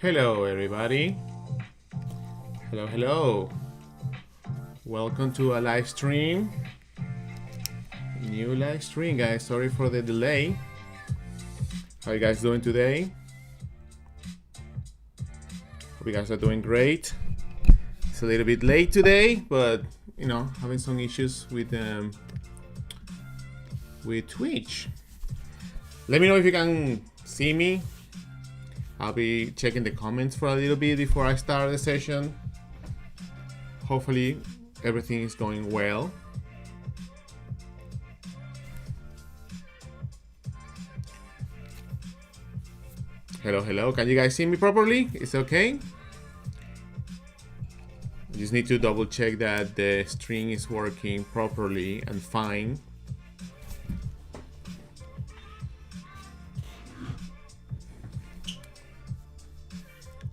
Hello everybody. Hello. Welcome to a live stream. New live stream, guys. Sorry for the delay. How you guys doing today? Hope you guys are doing great. It's a little bit late today, but you know, having some issues with Twitch. Let me know if you can see me. I'll be checking the comments for a little bit before I start the session. Hopefully everything is going well. Hello. Can you guys see me properly? It's okay? I just need to double check that the string is working properly and fine.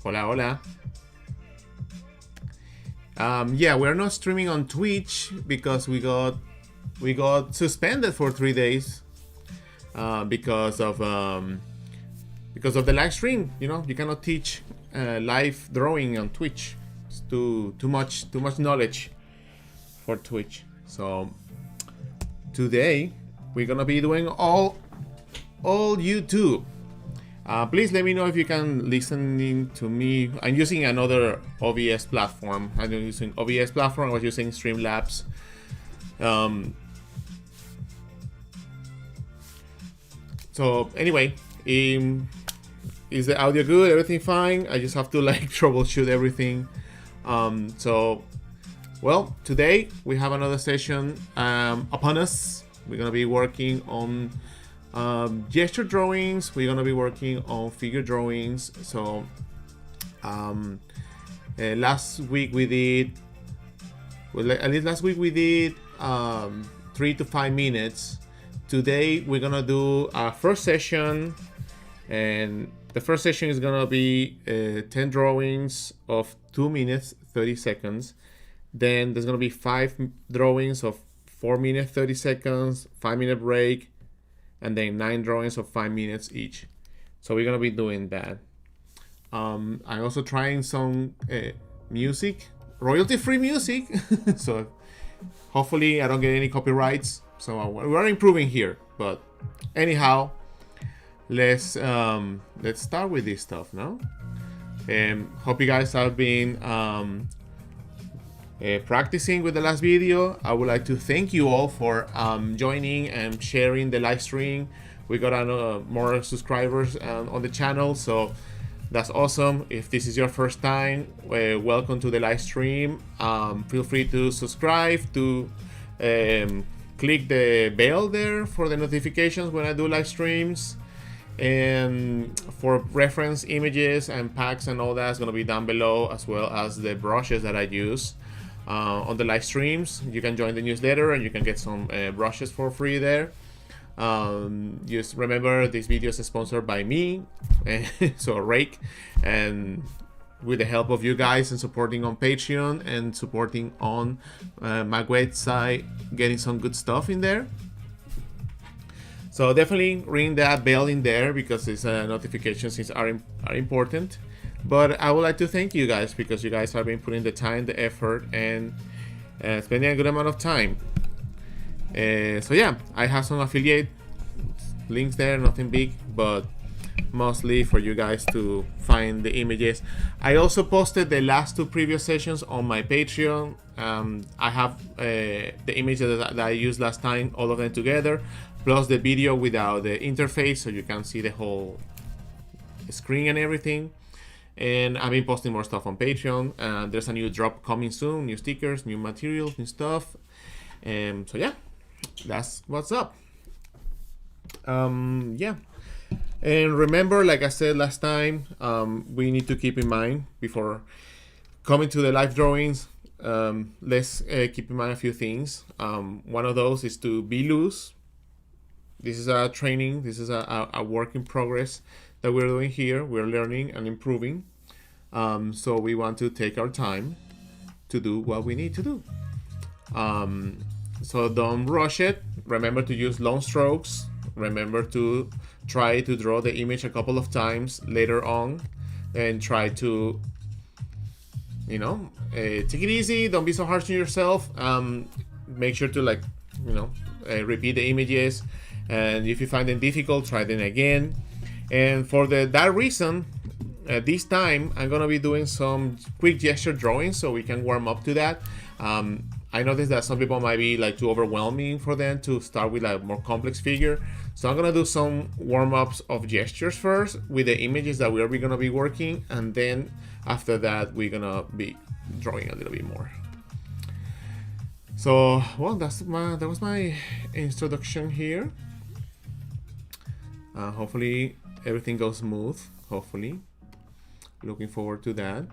Hola. Yeah, we're not streaming on Twitch because we got suspended for 3 days because of the live stream. You know, you cannot teach live drawing on Twitch. It's too much knowledge for Twitch. So today we're gonna be doing all YouTube. Please let me know if you can listen to me. I'm using another OBS platform. I'm using OBS platform. I was using Streamlabs. So anyway, is the audio good? Everything fine? I just have to like troubleshoot everything. So, well, today we have another session upon us. We're gonna be working on gesture drawings. We're gonna be working on figure drawings. So last week we did 3 to 5 minutes. Today we're gonna do our first session, and the first session is gonna be 10 drawings of 2 minutes 30 seconds. Then there's gonna be 5 drawings of 4 minutes 30 seconds, 5-minute break, and then 9 drawings of 5 minutes each. So we're gonna be doing that. I'm also trying some music, royalty-free music. So hopefully I don't get any copyrights. So we're improving here. But anyhow, let's start with this stuff now. Hope you guys have been practicing with the last video. I would like to thank you all for joining and sharing the live stream. We got more subscribers on the channel, so that's awesome. If this is your first time, welcome to the live stream. Feel free to subscribe, to click the bell there for the notifications when I do live streams. And for reference images and packs and all that is going to be down below, as well as the brushes that I use on the live streams. You can join the newsletter and you can get some brushes for free there. Just remember, this video is sponsored by me, so Reiq, and with the help of you guys and supporting on Patreon and supporting on my website, getting some good stuff in there. So definitely ring that bell in there because it's notifications are important. But I would like to thank you guys because you guys have been putting the time, the effort, and spending a good amount of time. So yeah, I have some affiliate links there, nothing big, but mostly for you guys to find the images. I also posted the last 2 previous sessions on my Patreon. I have the images that I used last time, all of them together, plus the video without the interface, so you can see the whole screen and everything. And I've been posting more stuff on Patreon. There's a new drop coming soon, new stickers, new materials, new stuff. So yeah, that's what's up. Yeah. And remember, like I said last time, we need to keep in mind before coming to the live drawings, let's keep in mind a few things. One of those is to be loose. This is a training. This is a work in progress that we're doing here. We're learning and improving. So we want to take our time to do what we need to do. So don't rush it. Remember to use long strokes. Remember to try to draw the image a couple of times later on and try to, you know, take it easy. Don't be so harsh on yourself. Make sure to, like, you know, repeat the images, and if you find them difficult, try them again. And for that reason, this time I'm gonna be doing some quick gesture drawings so we can warm up to that. I noticed that some people might be like too overwhelming for them to start with like a more complex figure. So I'm gonna do some warm-ups of gestures first with the images that we're gonna be working, and then after that we're gonna be drawing a little bit more. So, well, that was my introduction here. Hopefully everything goes smooth. Hopefully, looking forward to that.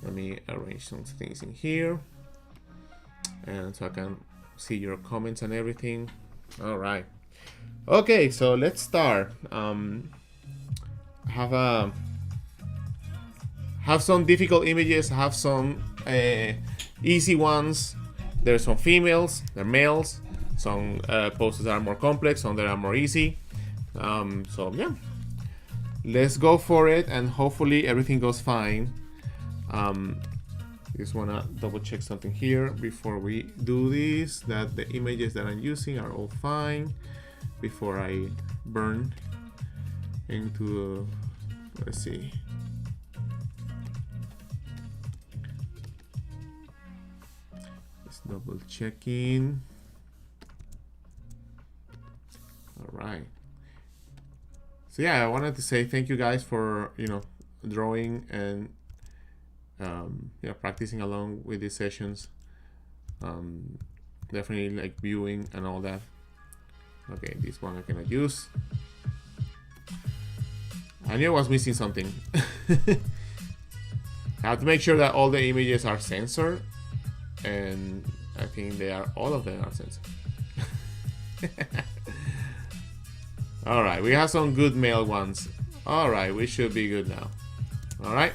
Let me arrange some things in here, and so I can see your comments and everything. All right. Okay, so let's start. Have some difficult images. Have some easy ones. There's some females. There are males. Some poses that are more complex. Some that are more easy. So yeah, let's go for it, and hopefully everything goes fine. Just wanna double check something here before we do this, that the images that I'm using are all fine before I burn into let's see. Just double checking. All right. So yeah, I wanted to say thank you guys for, you know, drawing and yeah, practicing along with these sessions. Definitely like viewing and all that. Okay, this one I cannot use. I knew I was missing something. I have to make sure that all the images are censored, and I think all of them are censored. All right, we have some good male ones. All right, we should be good now. All right.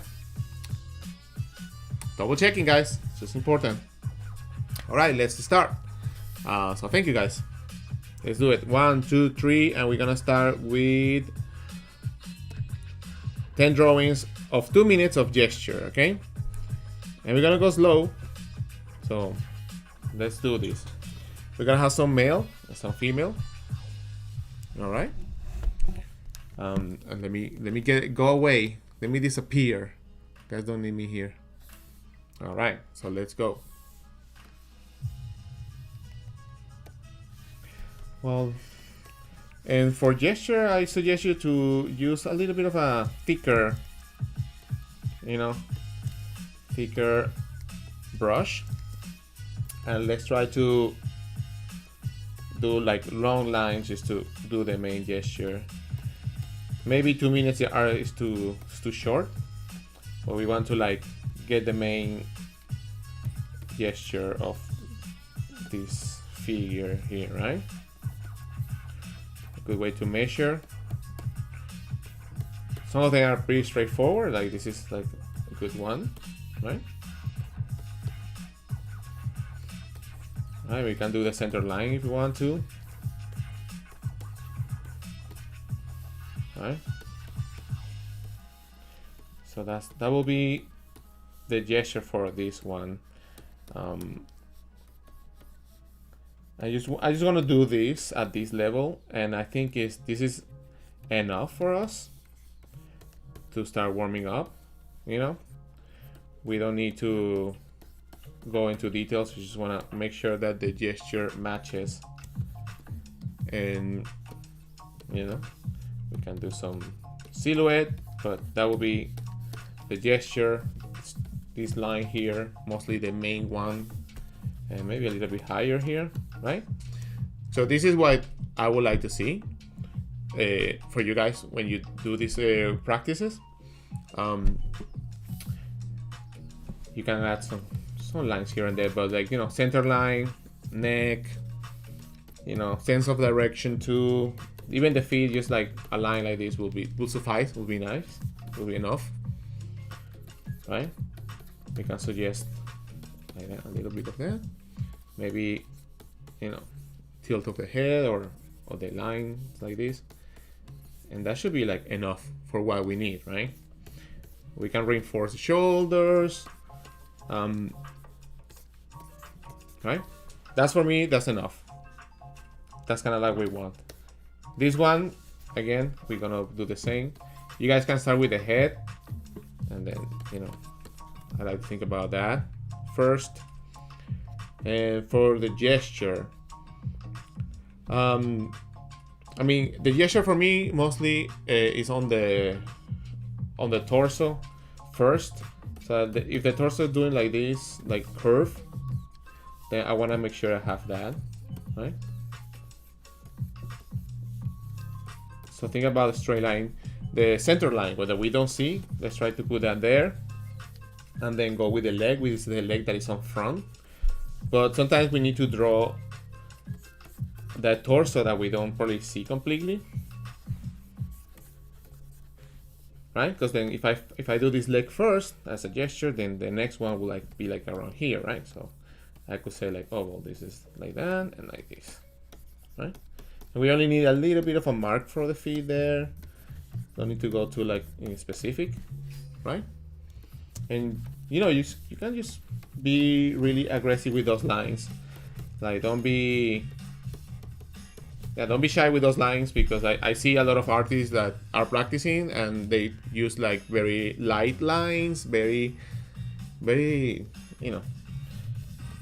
Double checking, guys. It's just important. All right, let's start. So thank you, guys. Let's do it. 1, 2, 3, and we're gonna start with 10 drawings of 2 minutes of gesture, okay? And we're gonna go slow. So let's do this. We're gonna have some male and some female. All right. And let me go away. Let me disappear. You guys don't need me here. All right. So let's go. Well, and for gesture, I suggest you to use a little bit of a thicker, you know, thicker brush, and let's try to do like long lines just to do the main gesture. Maybe 2 minutes is too short, but we want to like get the main gesture of this figure here, right? A good way to measure. Some of them are pretty straightforward, like this is like a good one, right? Alright, we can do the center line if you want to. Alright. So that will be the gesture for this one. I just want to do this at this level, and I think this is enough for us to start warming up. You know, we don't need to go into details. We just want to make sure that the gesture matches, and you know, we can do some silhouette, but that will be the gesture. This line here, mostly the main one, and maybe a little bit higher here, right? So this is what I would like to see for you guys when you do these practices. You can add some lines here and there, but like, you know, center line, neck, you know, sense of direction too. Even the feet, just like a line like this will suffice, will be nice, will be enough, right? We can suggest like that, a little bit of that. Maybe, you know, tilt of the head or the line like this, and that should be like enough for what we need, right? We can reinforce the shoulders. Right? That's for me, that's enough. That's kind of like we want. This one, again, we're gonna do the same. You guys can start with the head, and then, you know, I like to think about that first. And for the gesture, I mean, the gesture for me mostly is on the torso first. So if the torso is doing like this, like curve, then I want to make sure I have that, right? So think about the straight line, the center line, whether we don't see, let's try to put that there. And then go with the leg, which is the leg that is on front. But sometimes we need to draw that torso that we don't probably see completely. Right? Because then if I do this leg first as a gesture, then the next one will like be like around here, right? So I could say like, oh well, this is like that and like this, right? And we only need a little bit of a mark for the feet there. Don't need to go to like in specific, right? And you know, you can just be really aggressive with those lines. Like don't be shy with those lines, because I see a lot of artists that are practicing and they use like very light lines, very, you know,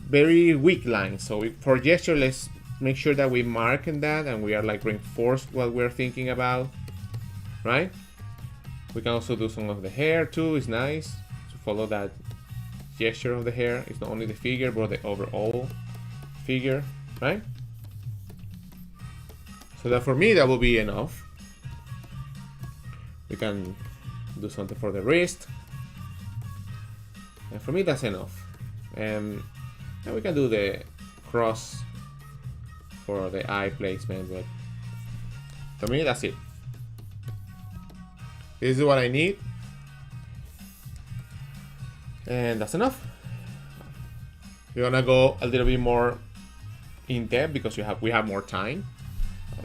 very weak lines. So for gesture, let's make sure that we mark in that and we are like reinforce what we're thinking about, right? We can also do some of the hair too. It's nice to follow that gesture of the hair. It's not only the figure but the overall figure, right? So that for me, that will be enough. We can do something for the wrist. And for me, that's enough. And we can do the cross for the eye placement, but for me, that's it. This is what I need. And that's enough. We're gonna go a little bit more in depth because we have more time.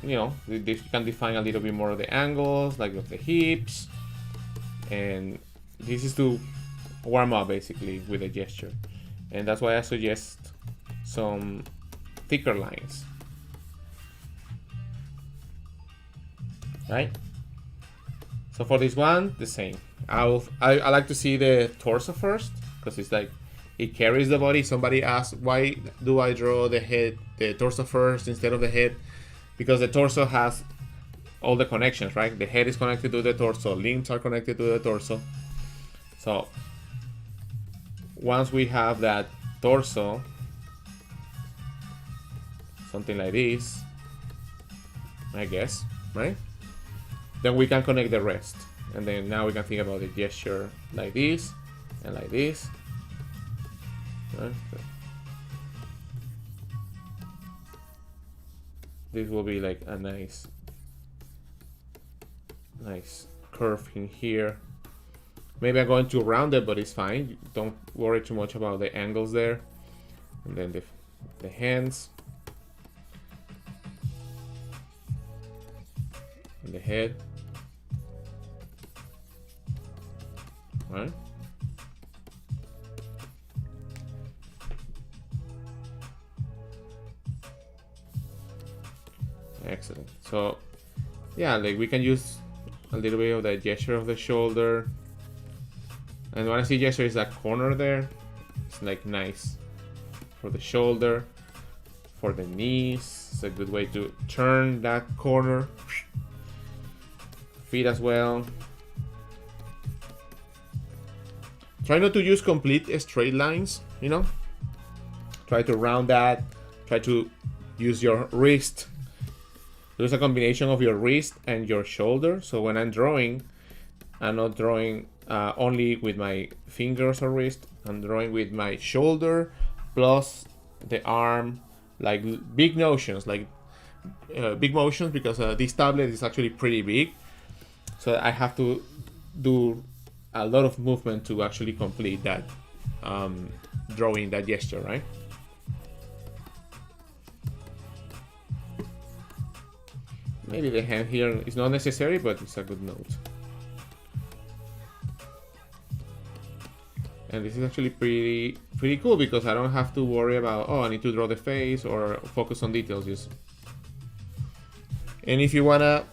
You know, you can define a little bit more of the angles, like of the hips, and this is to warm up basically with a gesture, and that's why I suggest some thicker lines, right? So for this one, the same. I like to see the torso first because it's like it carries the body. Somebody asked, why do I draw the torso first instead of the head? Because the torso has all the connections, right? The head is connected to the torso, limbs are connected to the torso. So once we have that torso, something like this, I guess, right? Then we can connect the rest. And then now we can think about the gesture like this and like this. Right? This will be like a nice curve in here. Maybe I'm going to round it, but it's fine. Don't worry too much about the angles there. And then the hands. And the head. Right? Excellent. So yeah, like we can use a little bit of the gesture of the shoulder, and when I see gesture is that corner there. It's like nice for the shoulder, for the knees. It's a good way to turn that corner. Feet as well. Try not to use complete straight lines, you know. Try to round that. Try to use your wrist. There's a combination of your wrist and your shoulder. So when I'm drawing, I'm not drawing only with my fingers or wrist. I'm drawing with my shoulder plus the arm, like big motions, because this tablet is actually pretty big. So I have to do a lot of movement to actually complete that drawing, that gesture, right? Maybe the hand here is not necessary, but it's a good note. And this is actually pretty cool because I don't have to worry about, oh, I need to draw the face or focus on details. Just, and if you wanna,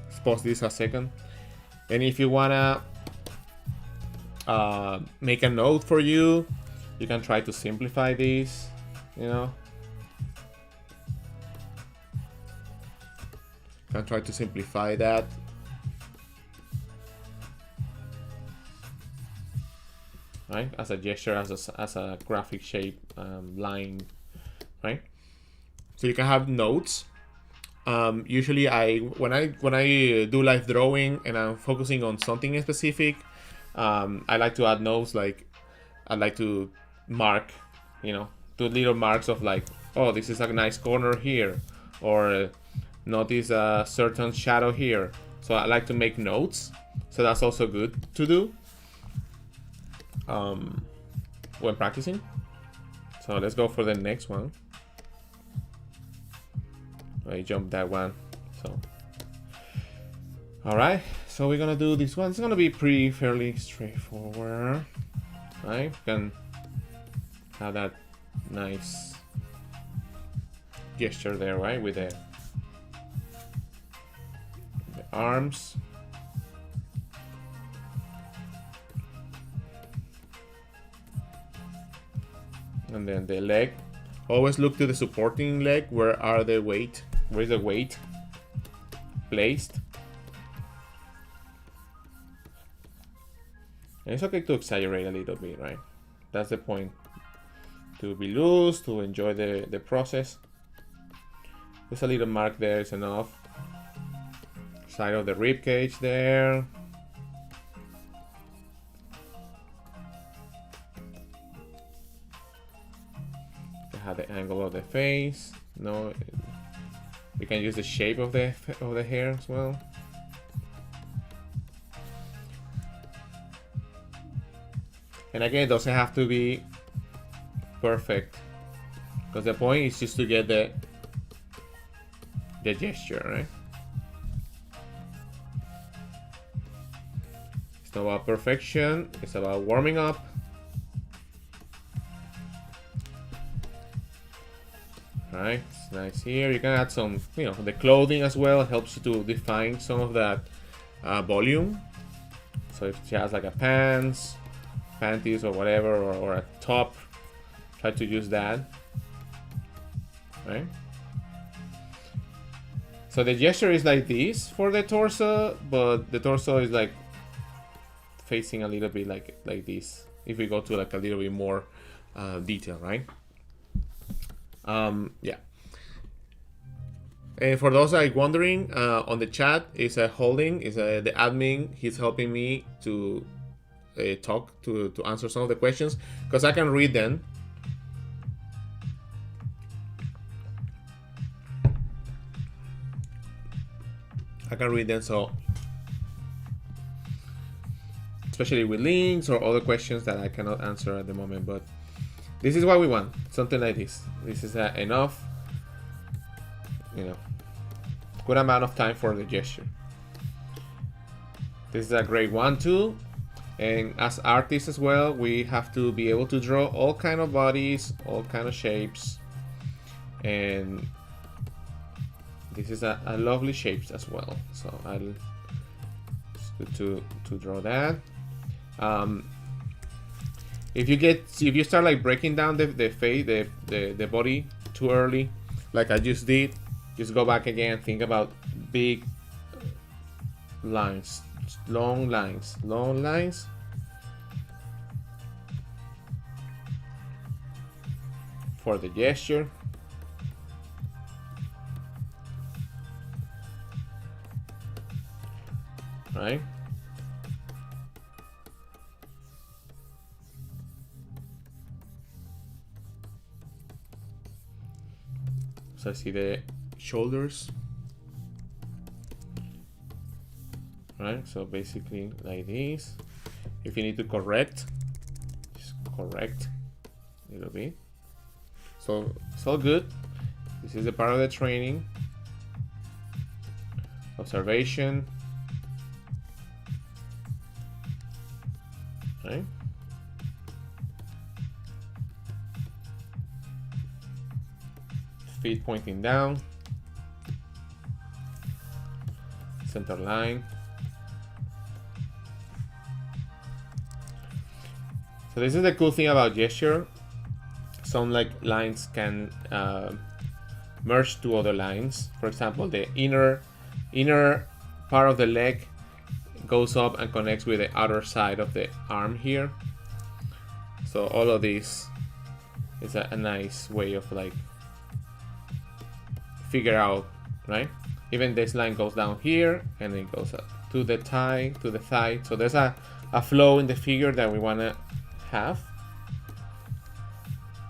let's pause this a second. And if you wanna make a note for you, you can try to simplify this, you know. You can try to simplify that. Right, as a gesture, as a graphic shape line, right? So you can have notes. Usually, when I do live drawing and I'm focusing on something specific, I like to add notes. Like I like to mark, you know, do little marks of like, oh, this is a nice corner here, or notice a certain shadow here. So I like to make notes. So that's also good to do when practicing. So let's go for the next one. I jumped that one. So all right, so we're gonna do this one. It's gonna be fairly straightforward, right? You can have that nice gesture there, right, with the arms. And then the leg. Always look to the supporting leg. Where are the weight? Where is the weight placed? And it's okay to exaggerate a little bit, right? That's the point. To be loose, to enjoy the process. Just a little mark there is enough. Side of the rib cage there. The angle of the face. No, you can use the shape of the hair as well. And again, it doesn't have to be perfect, because the point is just to get the gesture, right? It's not about perfection, it's about warming up. Right, it's nice here. You can add some, you know, the clothing as well. It helps you to define some of that volume. So if she has like a panties or whatever, or a top, try to use that. Right. So the gesture is like this for the torso, but the torso is like facing a little bit like this. If we go to like a little bit more detail, right? Yeah. And for those like wondering, on the chat is holding, is the admin. He's helping me to talk to answer some of the questions, because I can read them. So especially with links or other questions that I cannot answer at the moment, but this is what we want, something like this. This is enough, you know, good amount of time for the gesture. This is a great one too. And as artists as well, we have to be able to draw all kind of bodies, all kind of shapes. And this is a lovely shapes as well. So it's good to draw that. If you start like breaking down the face, the body too early, like I just did, just go back again. Think about big lines, long lines for the gesture. Right? So I see the shoulders. Right? So basically like this. If you need to correct, just correct a little bit. So it's all good. This is a part of the training. Observation. Right? feet pointing down. Center line. So this is the cool thing about gesture. Some like lines can merge to other lines. For example, the inner part of the leg goes up and connects with the outer side of the arm here. So all of this is a nice way of like figure out, right? Even this line goes down here and it goes up to the thigh, So there's a flow in the figure that we want to have,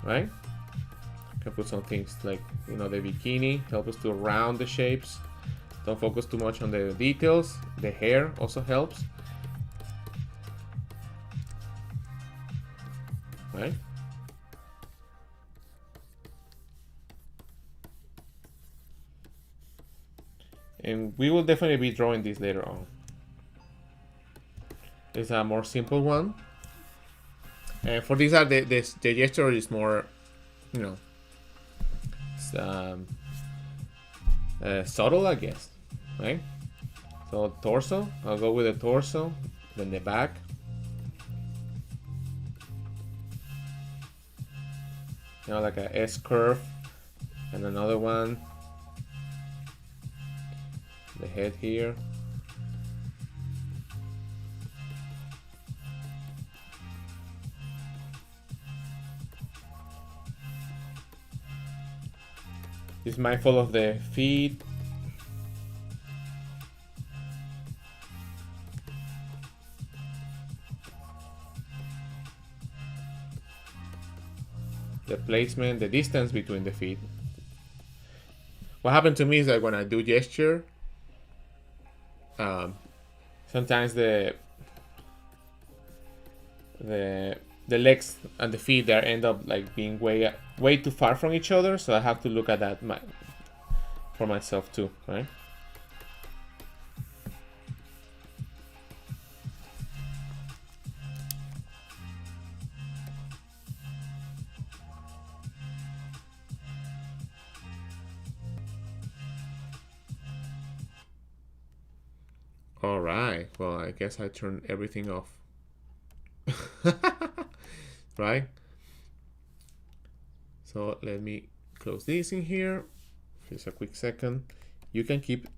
right? You can put some things like, you know, the bikini, help us to round the shapes. Don't focus too much on the details. The hair also helps, right? And we will definitely be drawing this later on. It's a more simple one. And for these, the gesture is more, you know, it's, subtle, I guess, right? So torso, I'll go with the torso, then the back. You know, like a S curve, and another one. The head here. Is mindful of the feet. The placement, the distance between the feet. What happened to me is that when I do gesture, sometimes the legs and the feet there end up like being way too far from each other, so I have to look at that for myself too, right? All right, well, I guess I turned everything off. Right? So let me close this in here. Just a quick second. You can keep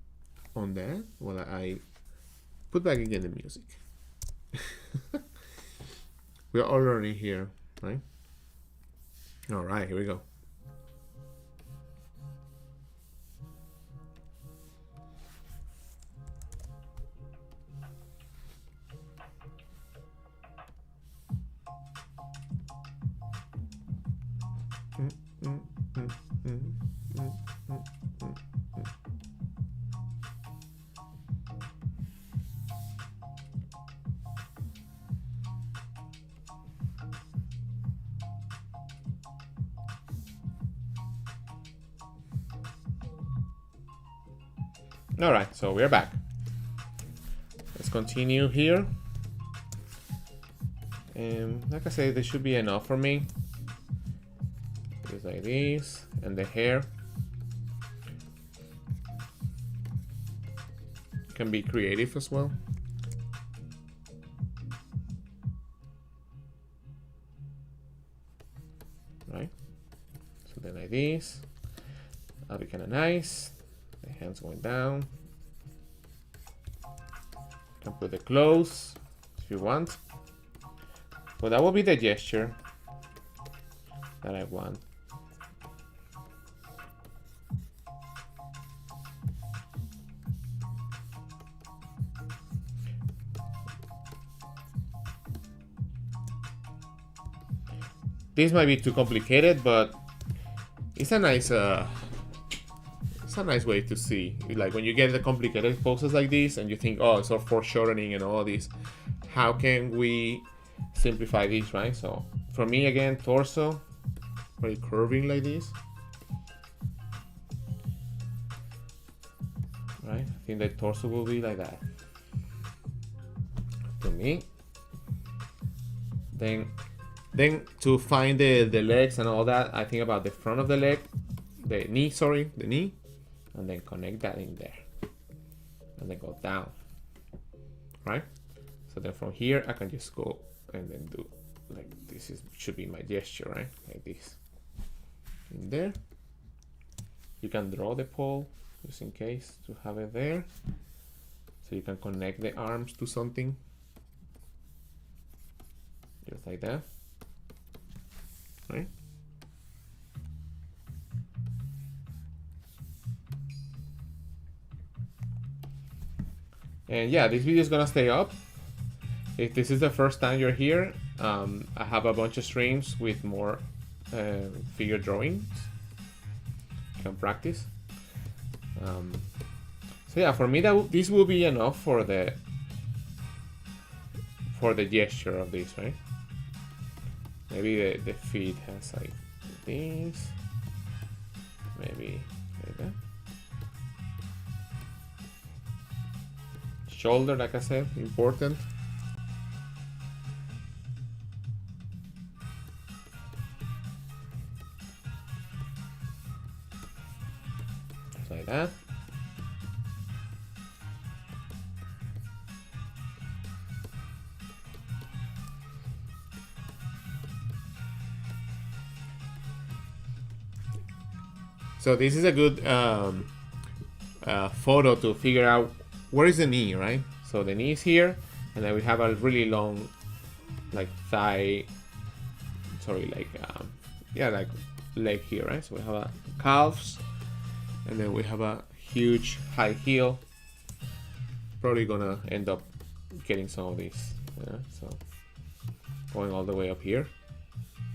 on that while I put back again the music. We're all learning here, right? All right, here we go. All right, so we're back. Let's continue here. And like I said, this should be enough for me. Just like this, and the hair. Can be creative as well. Right? So then like this. That'll be kind of nice. The hands going down. You can put the clothes if you want. But that will be the gesture that I want. This might be too complicated, but it's a nice way to see. Like when you get the complicated poses like this and you think, oh, it's all foreshortening and all this, how can we simplify this, right? So for me, again, torso, very curving like this, right? I think the torso will be like that to me. Then to find the legs and all that, I think about the front of the leg, the knee, sorry, the knee, and then connect that in there, and then go down, right? So then from here I can just go and then do like this should be my gesture, right? Like this. In there. You can draw the pole just in case to have it there. So you can connect the arms to something. Just like that. Right? And yeah, this video is gonna stay up. If this is the first time you're here, I have a bunch of streams with more figure drawings. You can practice. So yeah, for me this will be enough for the gesture of this, right? Maybe the feet has like this. Maybe like that. Shoulder, like I said, important. Just like that. So this is a good photo to figure out where is the knee, right? So the knee is here, and then we have a really long, like thigh, sorry, like yeah, like leg here, right? So we have a calves, and then we have a huge high heel. Probably gonna end up getting some of these, yeah? So going all the way up here.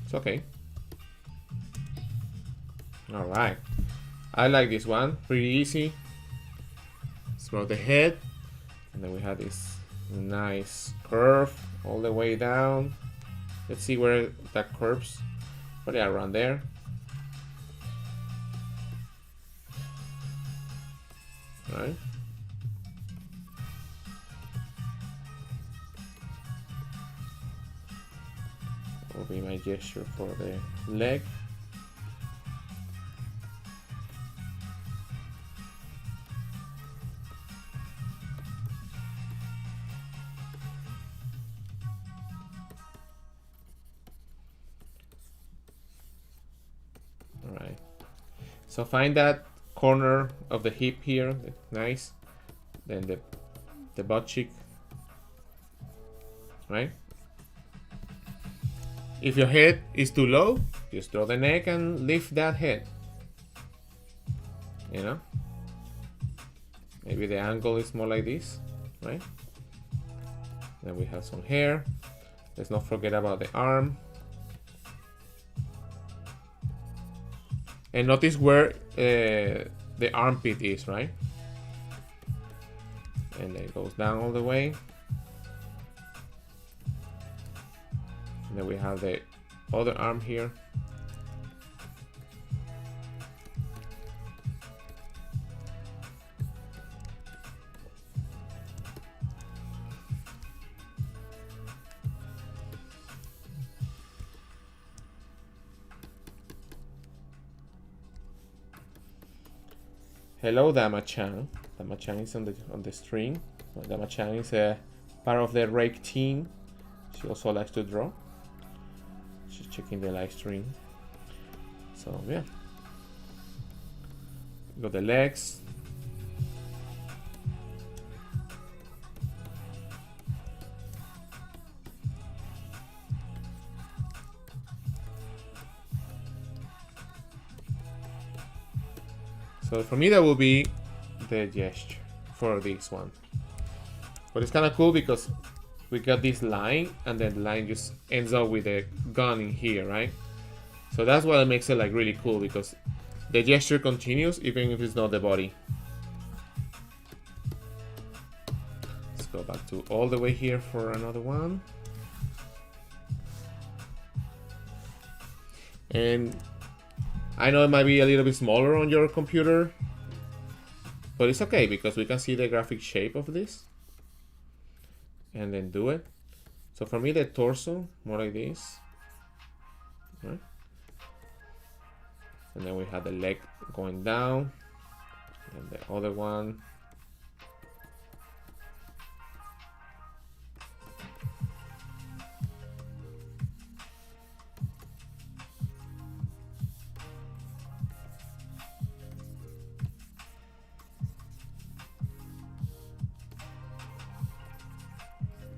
It's okay. All right, I like this one, pretty easy. It's about the head, and then we have this nice curve all the way down. Let's see where that curves, but yeah, around there. All right. Will be my gesture for the leg. Alright. So find that corner of the hip here, nice. Then the butt cheek. Right? If your head is too low, just draw the neck and lift that head. You know? Maybe the angle is more like this, right? Then we have some hair. Let's not forget about the arm. And notice where the armpit is, right? And then it goes down all the way. And then we have the other arm here. Hello, Dama-chan. Dama-chan is on the stream. Dama-chan is a part of the Reiq team. She also likes to draw. She's checking the live stream. So yeah. Got the legs. So for me that will be the gesture for this one. But it's kind of cool because we got this line and then the line just ends up with a gun in here, right? So that's what makes it like really cool, because the gesture continues even if it's not the body. Let's go back to all the way here for another one. And I know it might be a little bit smaller on your computer, but it's okay because we can see the graphic shape of this. And then do it. So for me, the torso, more like this. Right? And then we have the leg going down, and the other one.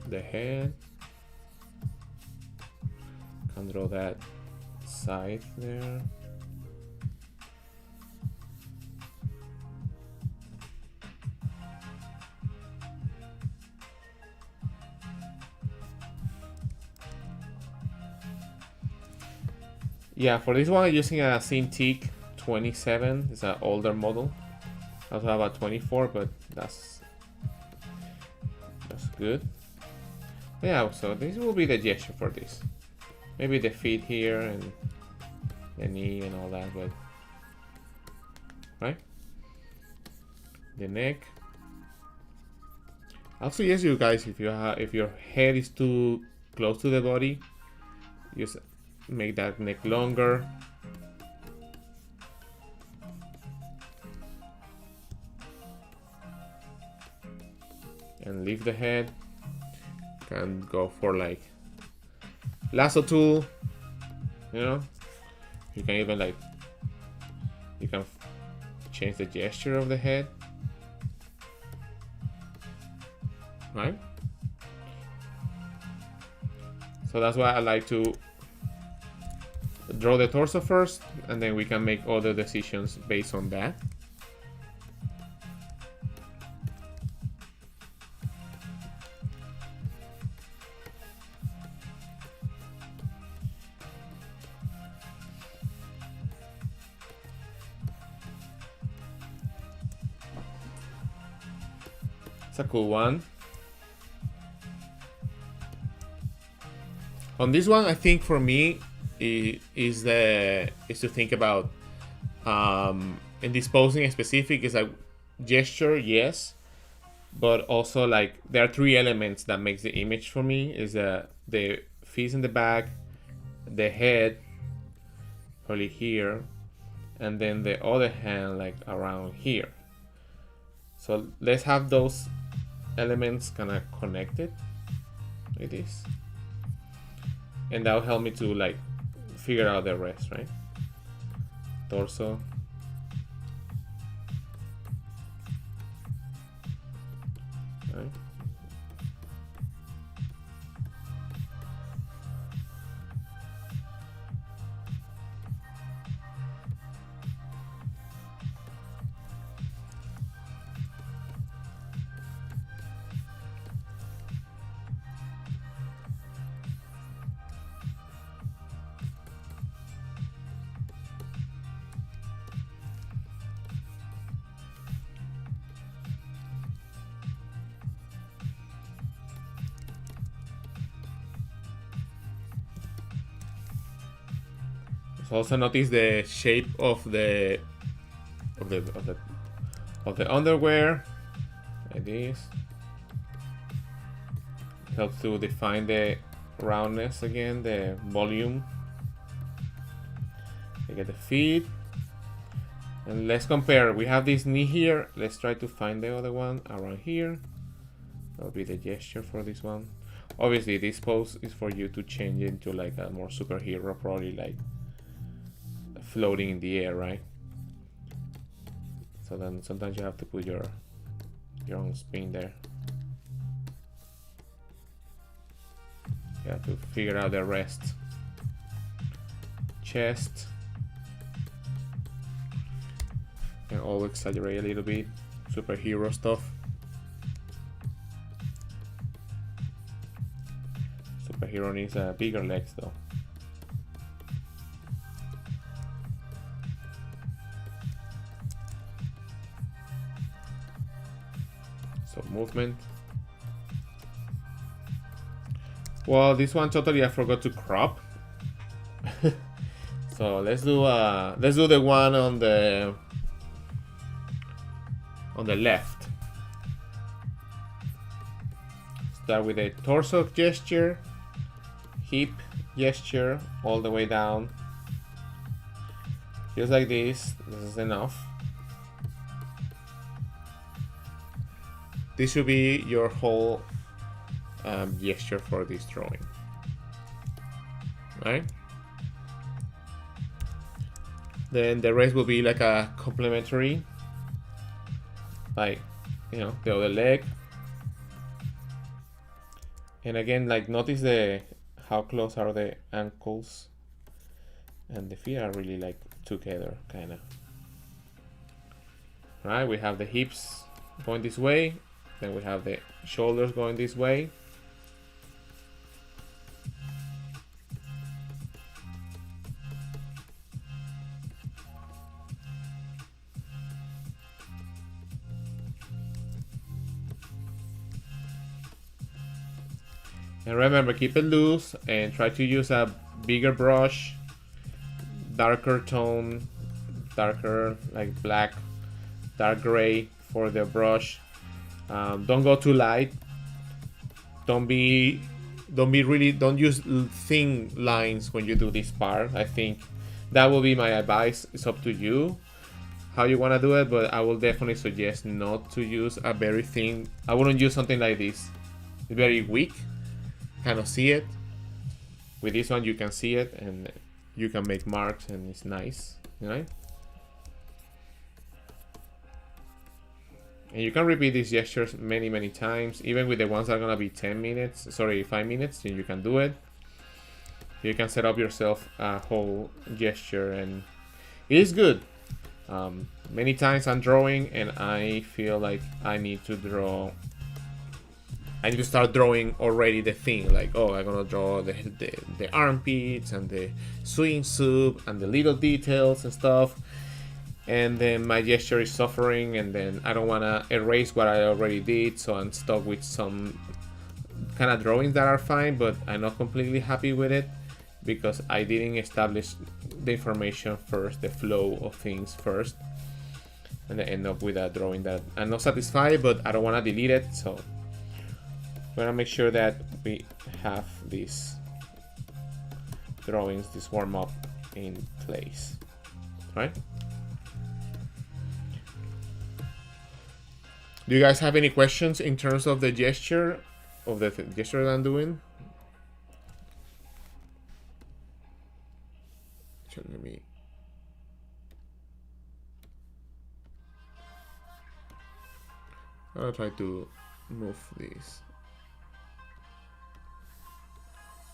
The head. Can draw that side there. Yeah, for this one I'm using a Cintiq 27. It's an older model. I also have a 24, but that's good. Yeah, so this will be the gesture for this. Maybe the feet here and the knee and all that, but right? The neck. I'll suggest you guys, if your head is too close to the body, just make that neck longer. And leave the head. Can go for like lasso tool, you know. You can even like, you can change the gesture of the head, right? So that's why I like to draw the torso first, and then we can make other decisions based on that. It's a cool one. On this one, I think for me is to think about in this posing specific is like gesture, yes, but also like there are three elements that makes the image for me is the feet in the back, the head, probably here, and then the other hand like around here. So let's have those elements kind of connected like this, and that'll help me to like figure out the rest, right? Torso, right? Also notice the shape of the underwear like this. Helps to define the roundness again, the volume. Look at the feet. And let's compare. We have this knee here. Let's try to find the other one around here. That'll be the gesture for this one. Obviously this pose is for you to change into like a more superhero, probably like floating in the air, right? So then sometimes you have to put your own spin there. You have to figure out the rest. Chest. And all exaggerate a little bit. Superhero stuff. Superhero needs bigger legs though. So movement. Well, this one totally I forgot to crop. So let's do the one on the left. Start with a torso gesture, hip gesture all the way down. just like this. This is enough. This should be your whole gesture for this drawing, right? Then the rest will be like a complementary, like, you know, the other leg. And again, like, notice how close are the ankles, and the feet are really like together, kind of. Right, we have the hips going this way, then we have the shoulders going this way. And remember, keep it loose and try to use a bigger brush, darker tone, darker like black, dark gray for the brush. Don't go too light. Don't use thin lines when you do this part. I think that will be my advice. It's up to you how you want to do it, but I will definitely suggest not to use a very thin. I wouldn't use something like this. It's very weak. Kind of see it. With this one you can see it and you can make marks and it's nice, right? And you can repeat these gestures many times, even with the ones that are gonna be 5 minutes, then you can do it. You can set up yourself a whole gesture and it is good. Many times I'm drawing and I feel like I need to start drawing already the thing, like, oh, I'm gonna draw the armpits and the swimsuit and the little details and stuff, and then my gesture is suffering and then I don't want to erase what I already did, so I'm stuck with some kind of drawings that are fine, but I'm not completely happy with it because I didn't establish the information first, the flow of things first, and I end up with a drawing that I'm not satisfied, but I don't want to delete it, so we're gonna make sure that we have these drawings, this warm-up in place, right? Do you guys have any questions in terms of the gesture, gesture that I'm doing? Let me. I'll try to move these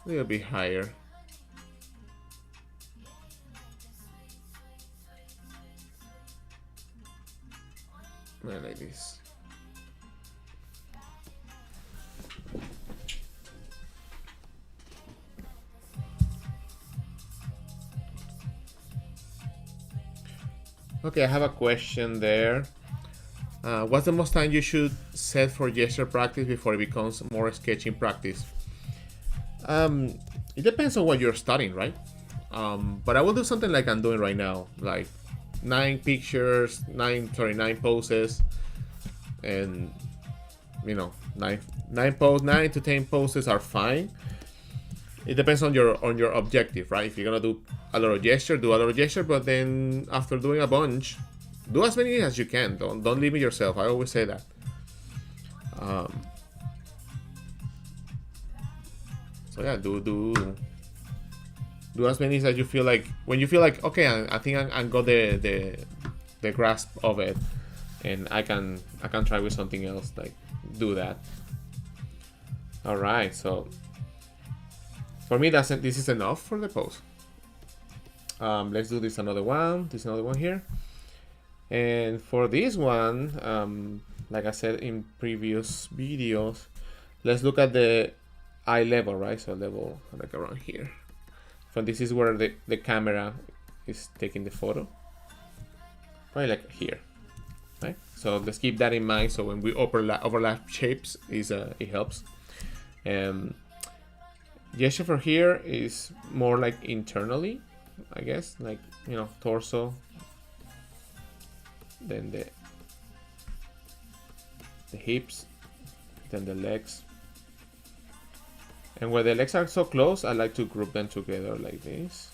a little bit higher. Like this. Okay, I have a question there. What's the most time you should set for gesture practice before it becomes more sketching practice? It depends on what you're studying, right? But I will do something like I'm doing right now, like 9 poses, and you know, 9 to 10 poses are fine. It depends on your objective, right? If you're gonna do a lot of gesture, do a lot of gesture, but then after doing a bunch, do as many as you can. Don't limit yourself. I always say that. So yeah, do as many as you feel like. When you feel like, okay, I think I got the grasp of it, and I can try with something else. Like, do that. All right, so for me, this is enough for the pose. Let's do this another one. This another one here. And for this one, like I said in previous videos, let's look at the eye level, right? So level like around here. So this is where the camera is taking the photo. Probably like here, right? So let's keep that in mind. So when we overlap shapes, it helps. Gesture for here is more like internally, I guess, like, you know, torso, then the hips, then the legs. And where the legs are so close, I like to group them together like this.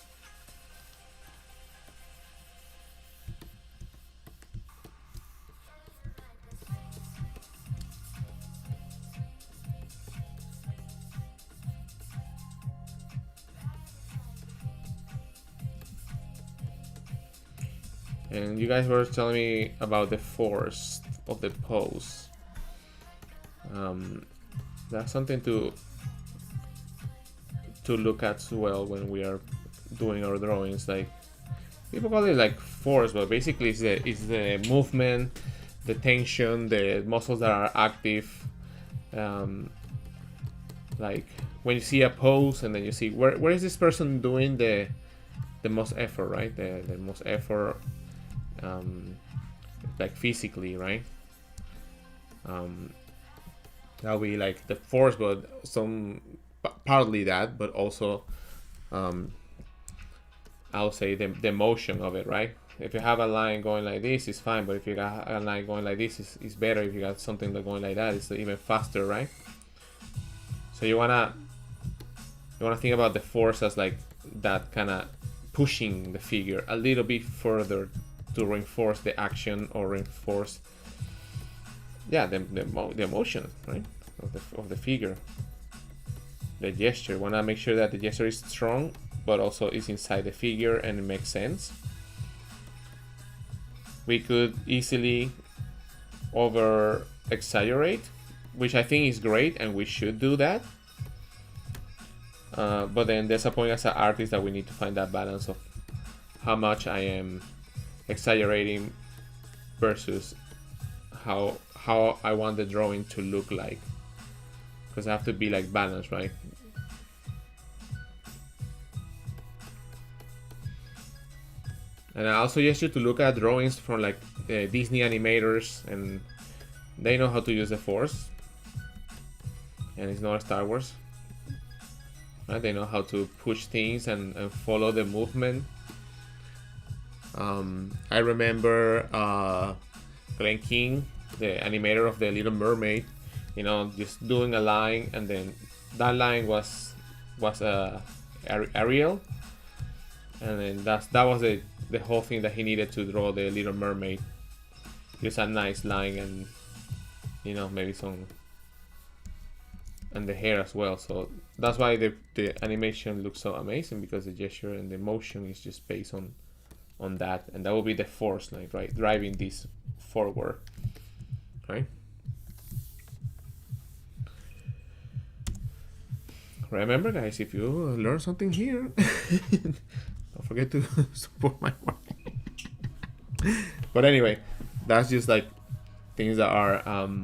And you guys were telling me about the force of the pose. That's something to look at as well when we are doing our drawings. Like, people call it like force, but basically it's the movement, the tension, the muscles that are active. Like when you see a pose and then you see where is this person doing the most effort, right? The most effort, like physically, right? That'll be like the force, but partly that, but also I'll say the motion of it, right? If you have a line going like this, it's fine, but if you got a line going like this, it's better. If you got something that going like that, it's even faster, right? So you wanna think about the force as like that kind of pushing the figure a little bit further to reinforce the action or reinforce, yeah, the emotion, right, of the figure, the gesture. Want to make sure that the gesture is strong, but also is inside the figure and it makes sense. We could easily over exaggerate, which I think is great, and we should do that. But then there's a point as an artist that we need to find that balance of how much I am exaggerating versus how I want the drawing to look like, because I have to be like balanced, right? And I also suggest you to look at drawings from like Disney animators, and they know how to use the force, and it's not Star Wars, right? They know how to push things and follow the movement. I remember Glenn King, the animator of The Little Mermaid, you know, just doing a line, and then that line was Ariel, and then that was the whole thing that he needed to draw The Little Mermaid. Just a nice line, and you know, maybe some, and the hair as well. So that's why the animation looks so amazing, because the gesture and the motion is just based on that, and that will be the force, like, right, driving this forward, right? Remember, guys, if you learn something here, don't forget to support my work. But anyway, that's just like things that are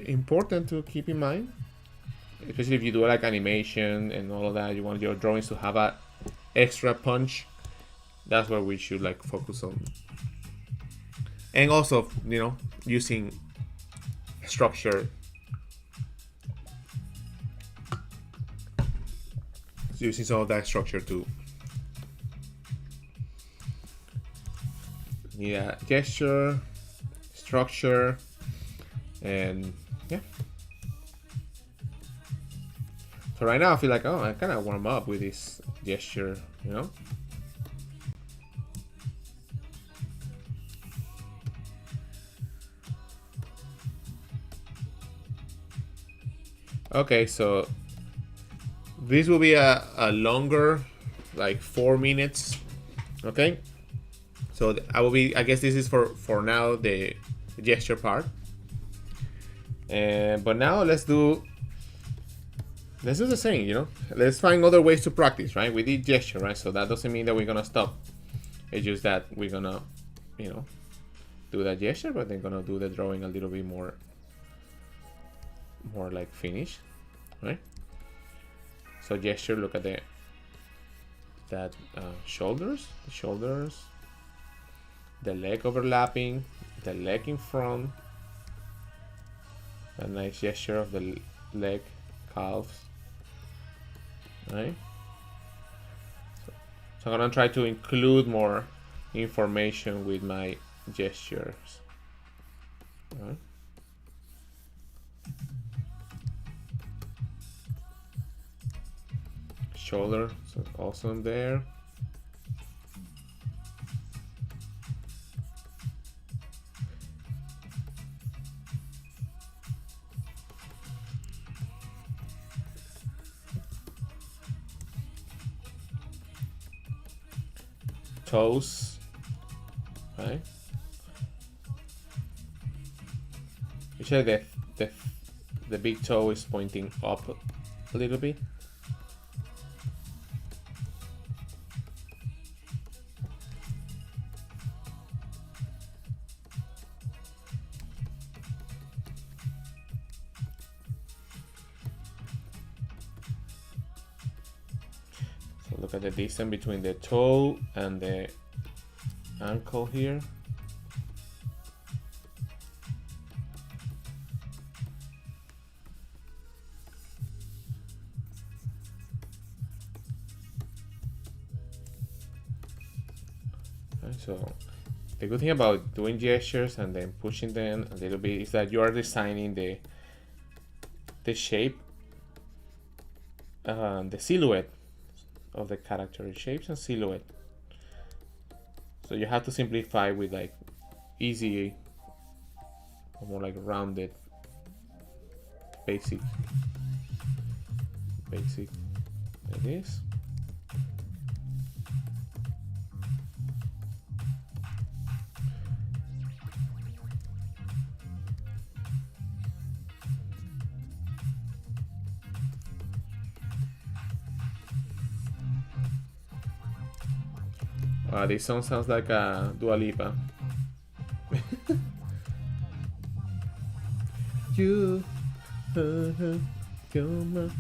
important to keep in mind, especially if you do like animation and all of that. You want your drawings to have a extra punch. That's where we should like focus on. And also, you know, using structure, using some of that structure too. Yeah, gesture, structure, and yeah. So right now I feel like, oh, I kind of warm up with this gesture, you know. Okay, so this will be a longer, like 4 minutes. Okay, so I guess this is for now the gesture part. But now let's do the same, you know. Let's find other ways to practice, right? We did gesture, right? So that doesn't mean that we're gonna stop. It's just that we're gonna, you know, do that gesture, but then gonna do the drawing a little bit more like finished, right? So gesture, look at that shoulders, the leg overlapping, the leg in front, a nice gesture of the leg, calves, right? So I'm gonna try to include more information with my gestures, right? Shoulder, so awesome there. toes, right? Usually the big toe is pointing up a little bit. So look at the distance between the toe and the ankle here. So the good thing about doing gestures and then pushing them a little bit is that you are designing the shape, the silhouette of the character, shapes and silhouette. So you have to simplify with like easy or more like rounded basic like this. This song sounds like a Dua Lipa. You, come on,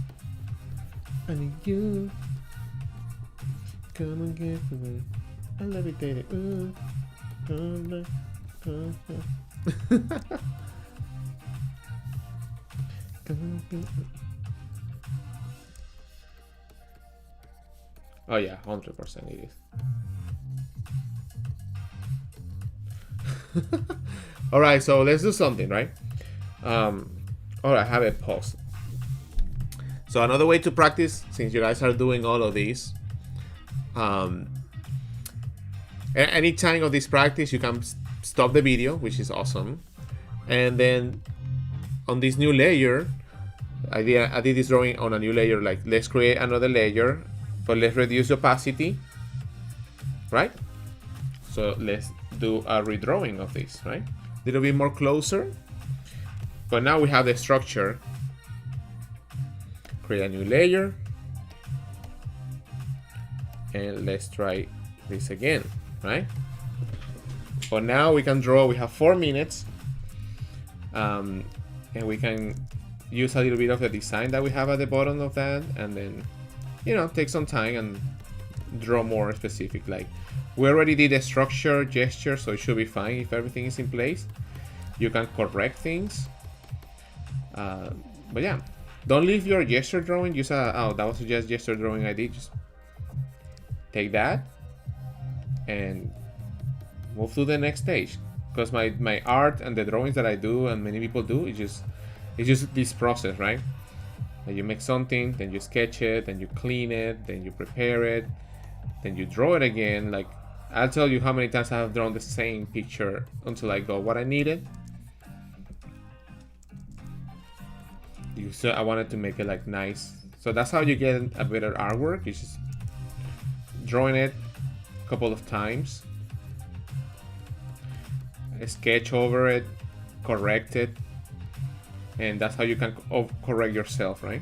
I need you. Come and get me. I love it, baby. Come on. Oh yeah, 100% it is. All right, so let's do something, right? All right, have it paused. So another way to practice, since you guys are doing all of these, any time of this practice, you can stop the video, which is awesome, and then on this new layer, I did this drawing on a new layer. Like, let's create another layer, but let's reduce the opacity, right? So let's do a redrawing of this, right? A little bit more closer. But now we have the structure. Create a new layer. And let's try this again, right? But now we can draw, we have 4 minutes. And we can use a little bit of the design that we have at the bottom of that. And then, you know, take some time and draw more specific. Like, we already did a structure, gesture, so it should be fine if everything is in place. You can correct things. But yeah, don't leave your gesture drawing. Use oh, that was just gesture drawing I did. Just take that and move to the next stage. Because my art and the drawings that I do and many people do, it's just this process, right? And you make something, then you sketch it, then you clean it, then you prepare it, then you draw it again. Like, I'll tell you how many times I have drawn the same picture until I got what I needed. So I wanted to make it like nice. So that's how you get a better artwork. You just drawing it a couple of times, sketch over it, correct it, and that's how you can correct yourself, right?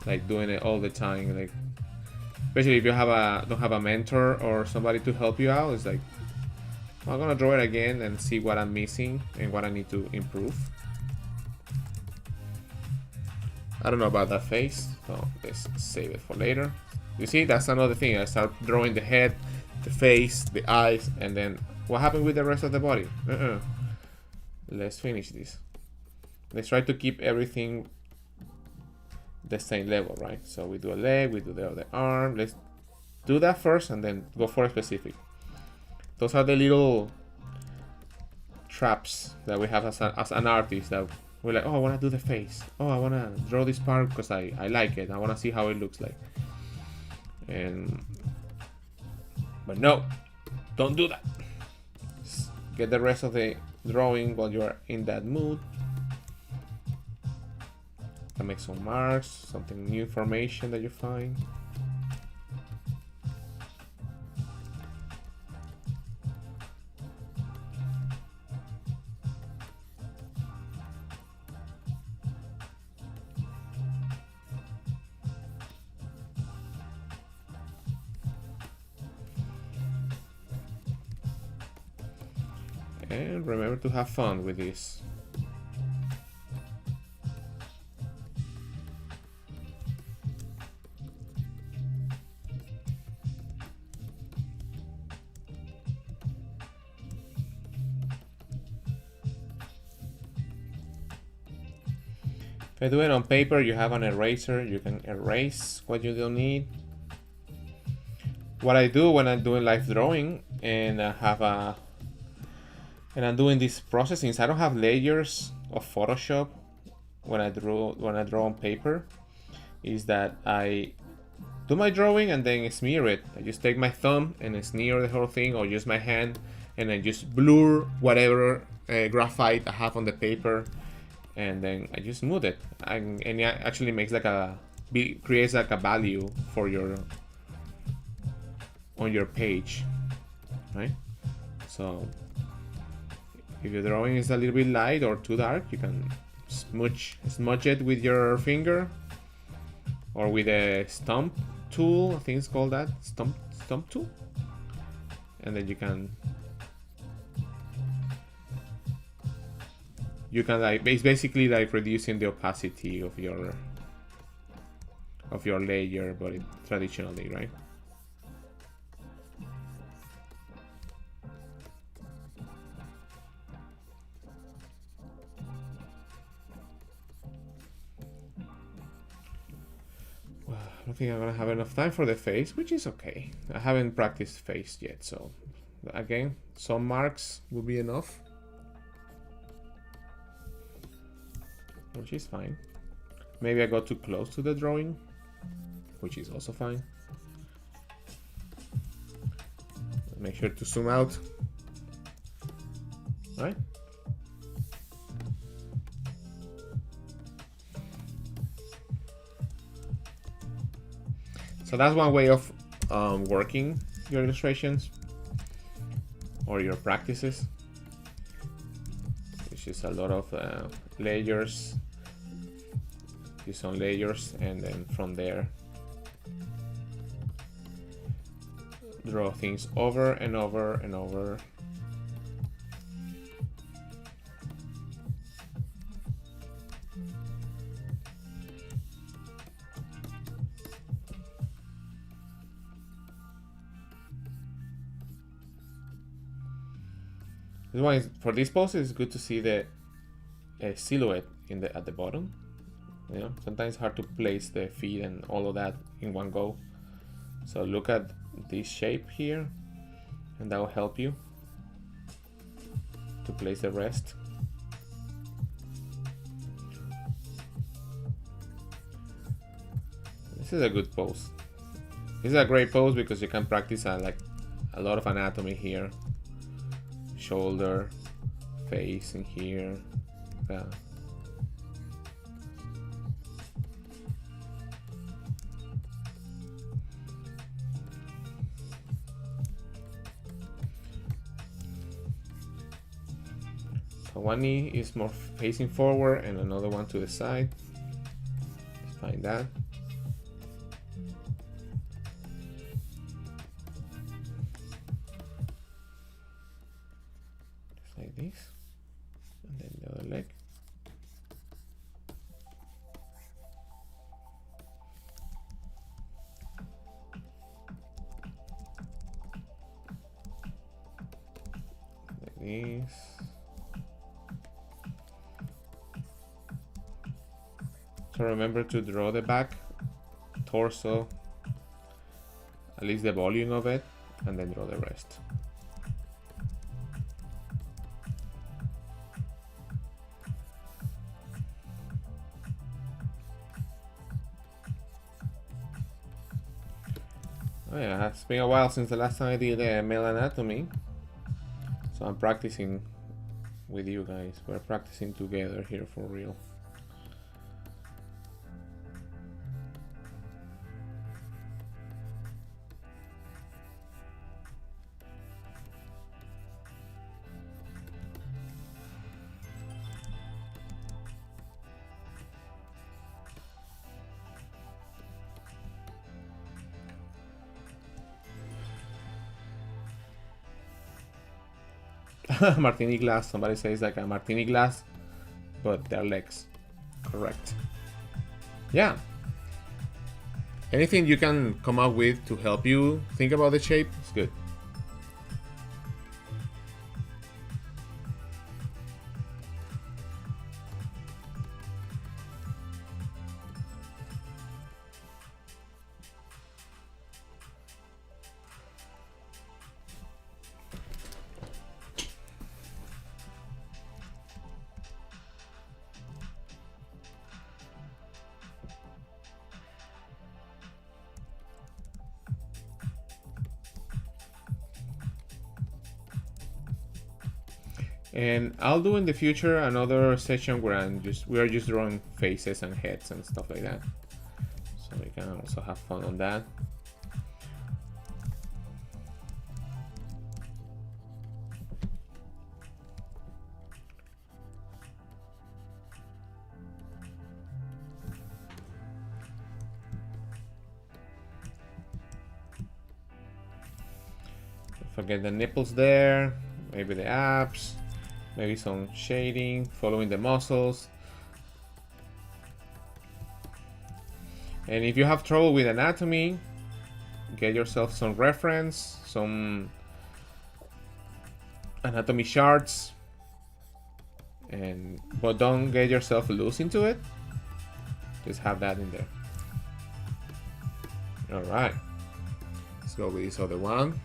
Like doing it all the time, like. Especially if you don't have a mentor or somebody to help you out, it's like, I'm gonna draw it again and see what I'm missing and what I need to improve. I don't know about that face, so let's save it for later. You see, that's another thing. I start drawing the head, the face, the eyes, and then what happened with the rest of the body? Let's finish this. Let's try to keep everything the same level, right? So we do a leg, we do the other arm. Let's do that first and then go for a specific. Those are the little traps that we have as an artist, that we're like, oh, I want to do the face. Oh, I want to draw this part because I like it. I want to see how it looks like. But no, don't do that. Just get the rest of the drawing while you are in that mood. Can make some marks, something new information that you find. And remember to have fun with this. If I do it on paper, you have an eraser. You can erase what you don't need. What I do when I'm doing live drawing and I'm doing these processings, I don't have layers of Photoshop when I draw on paper, is that I do my drawing and then smear it. I just take my thumb and smear the whole thing, or use my hand and then just blur whatever graphite I have on the paper, and then I just smooth it, and it actually makes like creates like a value for on your page, right? So if your drawing is a little bit light or too dark, you can smudge it with your finger or with a stump tool. I think it's called that, stump tool, and then you can like, it's basically like reducing the opacity of your layer, but traditionally, right? Well, I don't think I'm gonna have enough time for the face, which is okay. I haven't practiced face yet, so again, some marks will be enough, which is fine. Maybe I got too close to the drawing, which is also fine. Make sure to zoom out, right? So that's one way of working your illustrations or your practices. It's just a lot of layers. Use some layers, and then from there draw things over and over and over. This one is, for this pose, it's good to see the silhouette at the bottom. You know, sometimes it's hard to place the feet and all of that in one go. So look at this shape here, and that will help you to place the rest. This is a good pose. This is a great pose because you can practice like a lot of anatomy here. Shoulder, face in here. So one knee is more facing forward and another one to the side. Let's find that. Just like this. And then the other leg. Like this. So remember to draw the back, torso, at least the volume of it, and then draw the rest. Oh yeah, it's been a while since the last time I did male anatomy, so I'm practicing with you guys. We're practicing together here for real. Martini glass. Somebody says like a martini glass, but they're legs. Correct. Yeah. Anything you can come up with to help you think about the shape is good. And I'll do in the future another session where we are just drawing faces and heads and stuff like that. So we can also have fun on that. Don't forget the nipples there, maybe the abs. Maybe some shading, following the muscles. And if you have trouble with anatomy, get yourself some reference, some anatomy charts, but don't get yourself loose into it. Just have that in there. All right, let's go with this other one.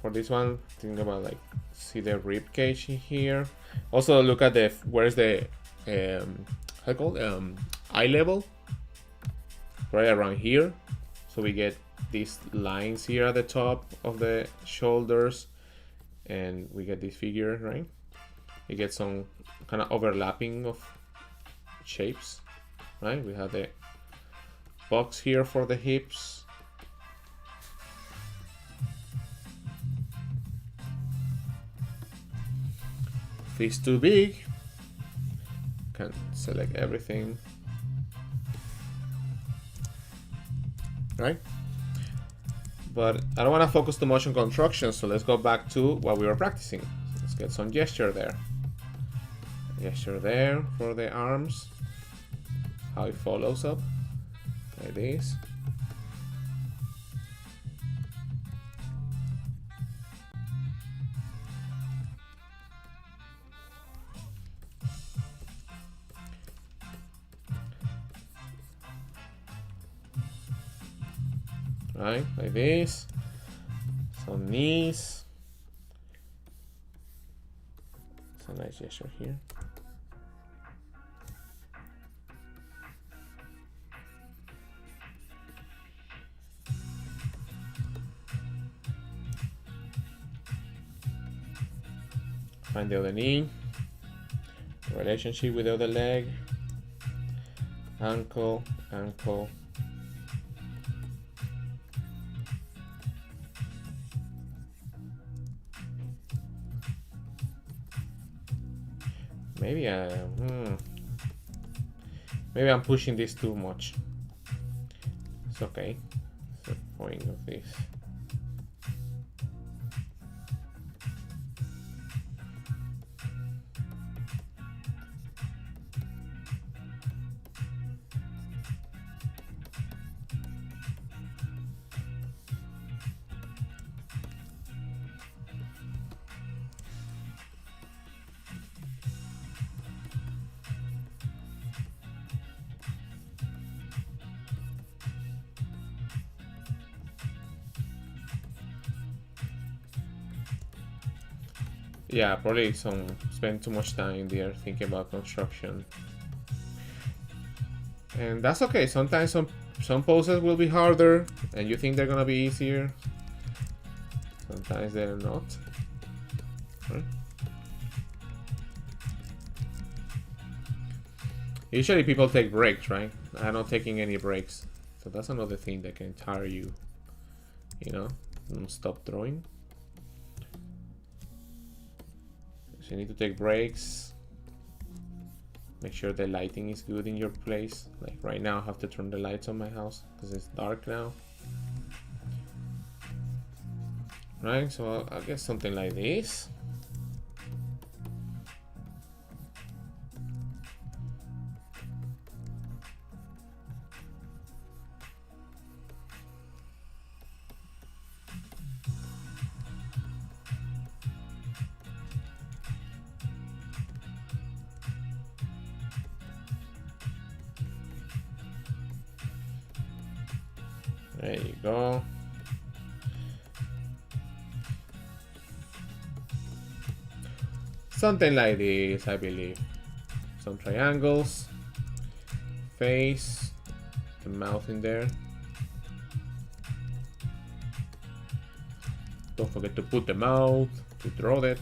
For this one, think about like see the rib cage here. Also look at the where's the how you call it? Eye level, right around here. So we get these lines here at the top of the shoulders, and we get this figure, right? We get some kind of overlapping of shapes, right? We have the box here for the hips. If it's too big, can select everything, right? But I don't want to focus too much on construction, so let's go back to what we were practicing. So let's get some gesture there. Gesture there for the arms, how it follows up, like this. Right, like this. Some knees. It's a nice gesture here. Find the other knee. Relationship with the other leg. Ankle, ankle. Maybe maybe I'm pushing this too much. It's okay. It's the point of this. Yeah, probably spend too much time there thinking about construction. And that's okay. Sometimes some poses will be harder and you think they're gonna be easier. Sometimes they're not. Right? Usually people take breaks, right? I'm not taking any breaks. So that's another thing that can tire you. You know, don't stop drawing. So you need to take breaks. Make sure the lighting is good in your place. Like right now I have to turn the lights on my house because it's dark now. Right, so I'll get something like this. There you go. Something like this, I believe. Some triangles, face, the mouth in there. Don't forget to put the mouth, to draw that.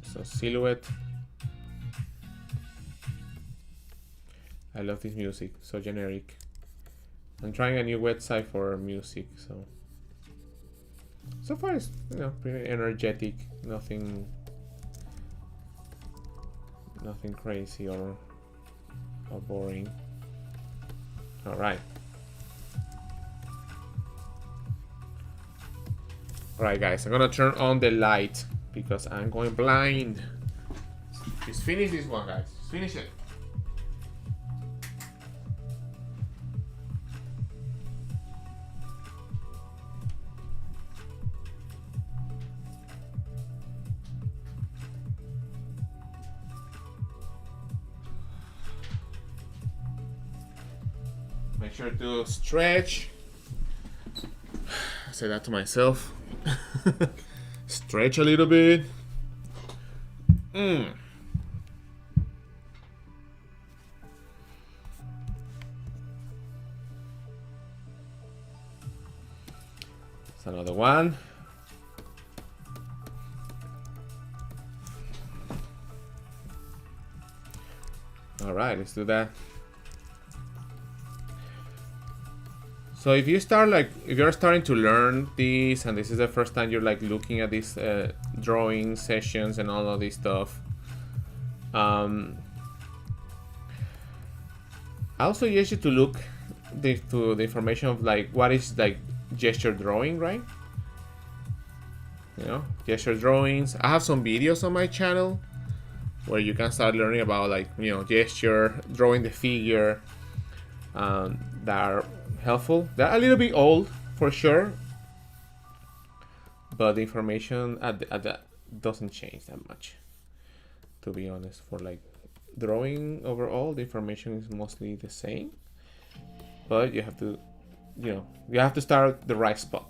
So silhouette. I love this music, so generic. I'm trying a new website for music, so far it's, you know, pretty energetic, nothing crazy or boring. All right, guys, I'm gonna turn on the light because I'm going blind. Just finish this one, guys. Just finish it. Make sure to stretch. I say that to myself. Stretch a little bit. It's another one. All right, let's do that. So if you start if you're starting to learn this and this is the first time you're like looking at these drawing sessions and all of this stuff, I also suggest you to look to the information of like what is like gesture drawing, right? You know, gesture drawings. I have some videos on my channel where you can start learning about like, you know, gesture, drawing the figure, that are helpful. They're a little bit old for sure, but the information at that doesn't change that much, to be honest. For like drawing overall, the information is mostly the same, but you have to, you know, you have to start at the right spot.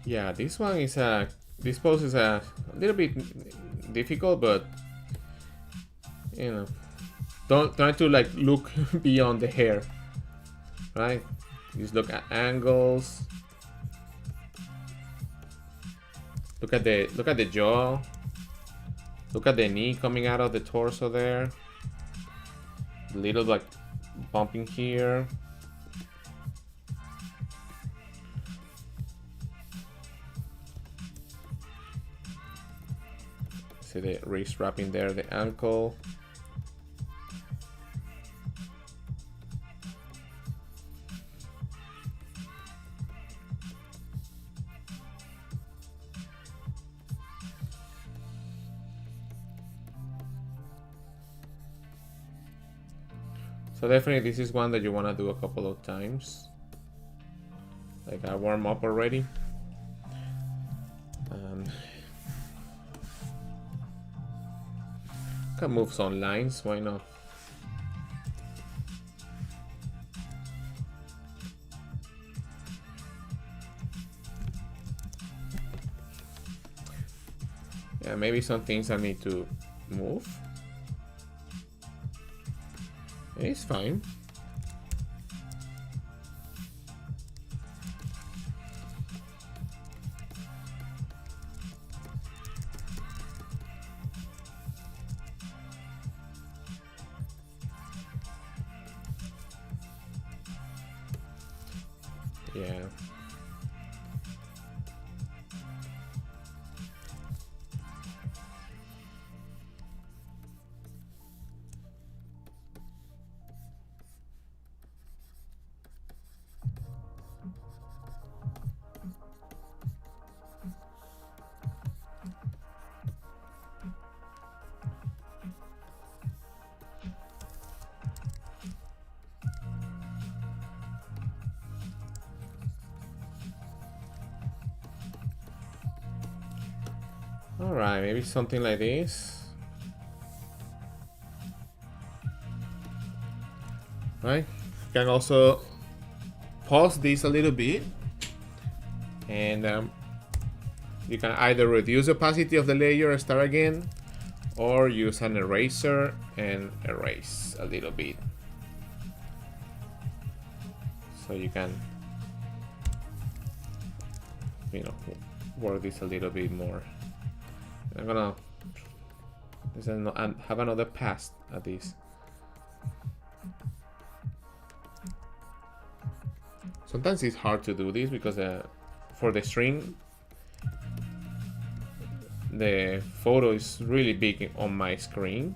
Yeah, this one is this pose is a little bit difficult, but you know, don't try to like look beyond the hair, right? Just look at angles. Look at the jaw. Look at the knee coming out of the torso there. A little like bumping here. See the wrist wrapping there, the ankle. So definitely this is one that you want to do a couple of times. Like I warm up already. Can move some lines, why not? Maybe some things I need to move. It's fine. Yeah. All right, maybe something like this. Right? You can also pause this a little bit, and you can either reduce the opacity of the layer and start again, or use an eraser and erase a little bit. So you can, you know, work this a little bit more. I'm gonna have another pass at this. Sometimes it's hard to do this because for the string, the photo is really big on my screen.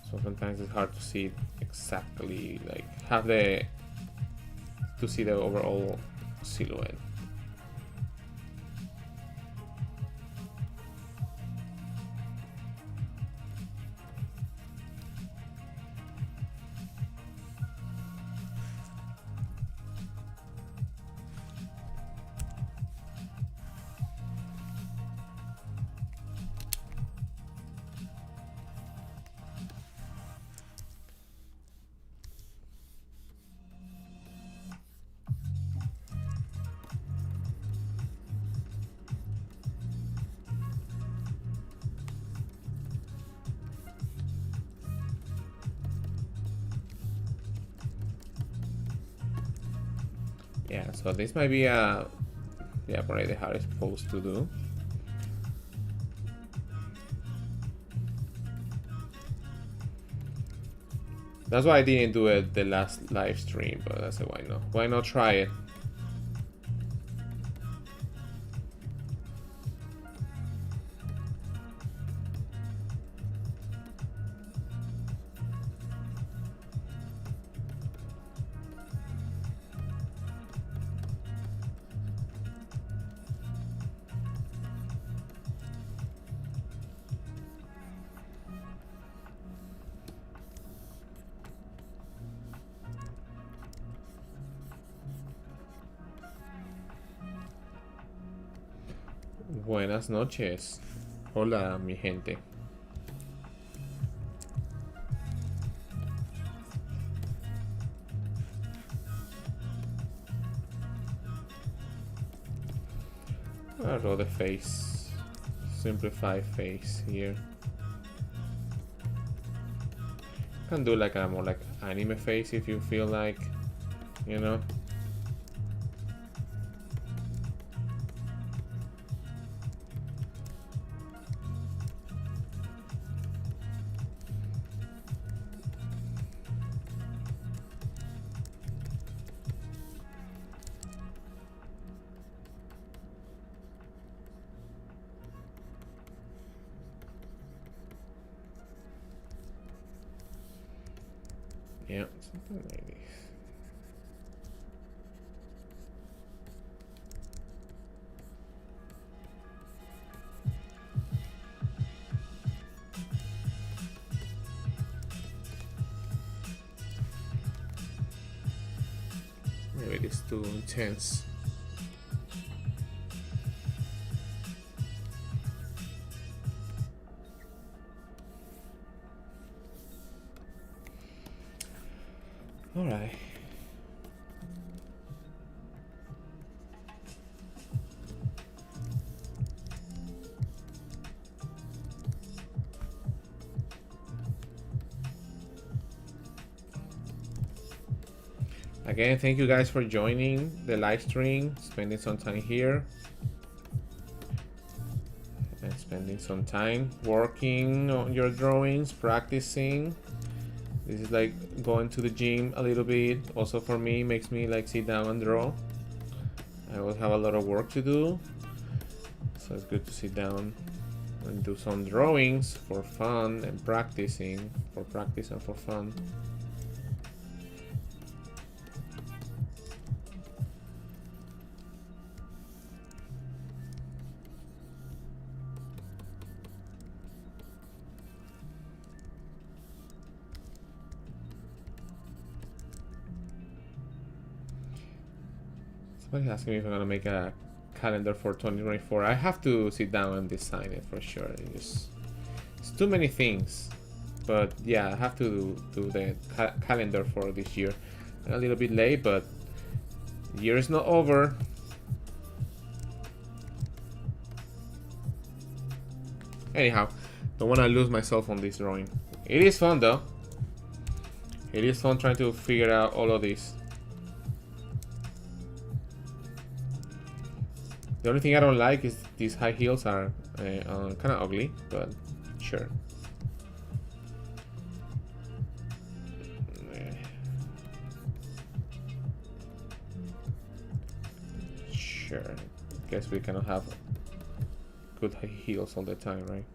So sometimes it's hard to see exactly, like to see the overall silhouette. Yeah, so this might be probably the hardest pose to do. That's why I didn't do it the last live stream, but I said, why not? Why not try it? Buenas noches. Hola, mi gente. I'll draw the face. Simplify face here. Can do like a more like anime face if you feel like, you know. Yeah, something like this. Maybe it is too intense. All right. Again, thank you guys for joining the live stream, spending some time here, and spending some time working on your drawings, practicing. This is like going to the gym a little bit. Also for me, makes me like sit down and draw. I will have a lot of work to do, so it's good to sit down and do some drawings for fun and practicing, for practice and for fun. Somebody asking me if I'm gonna make a calendar for 2024. I have to sit down and design it for sure. It's too many things, but yeah, I have to do the calendar for this year. I'm a little bit late, but the year is not over. Anyhow, don't want to lose myself on this drawing. It is fun though. It is fun trying to figure out all of this. The only thing I don't like is these high heels are kind of ugly, but sure. Sure. Guess we cannot have good high heels all the time, right?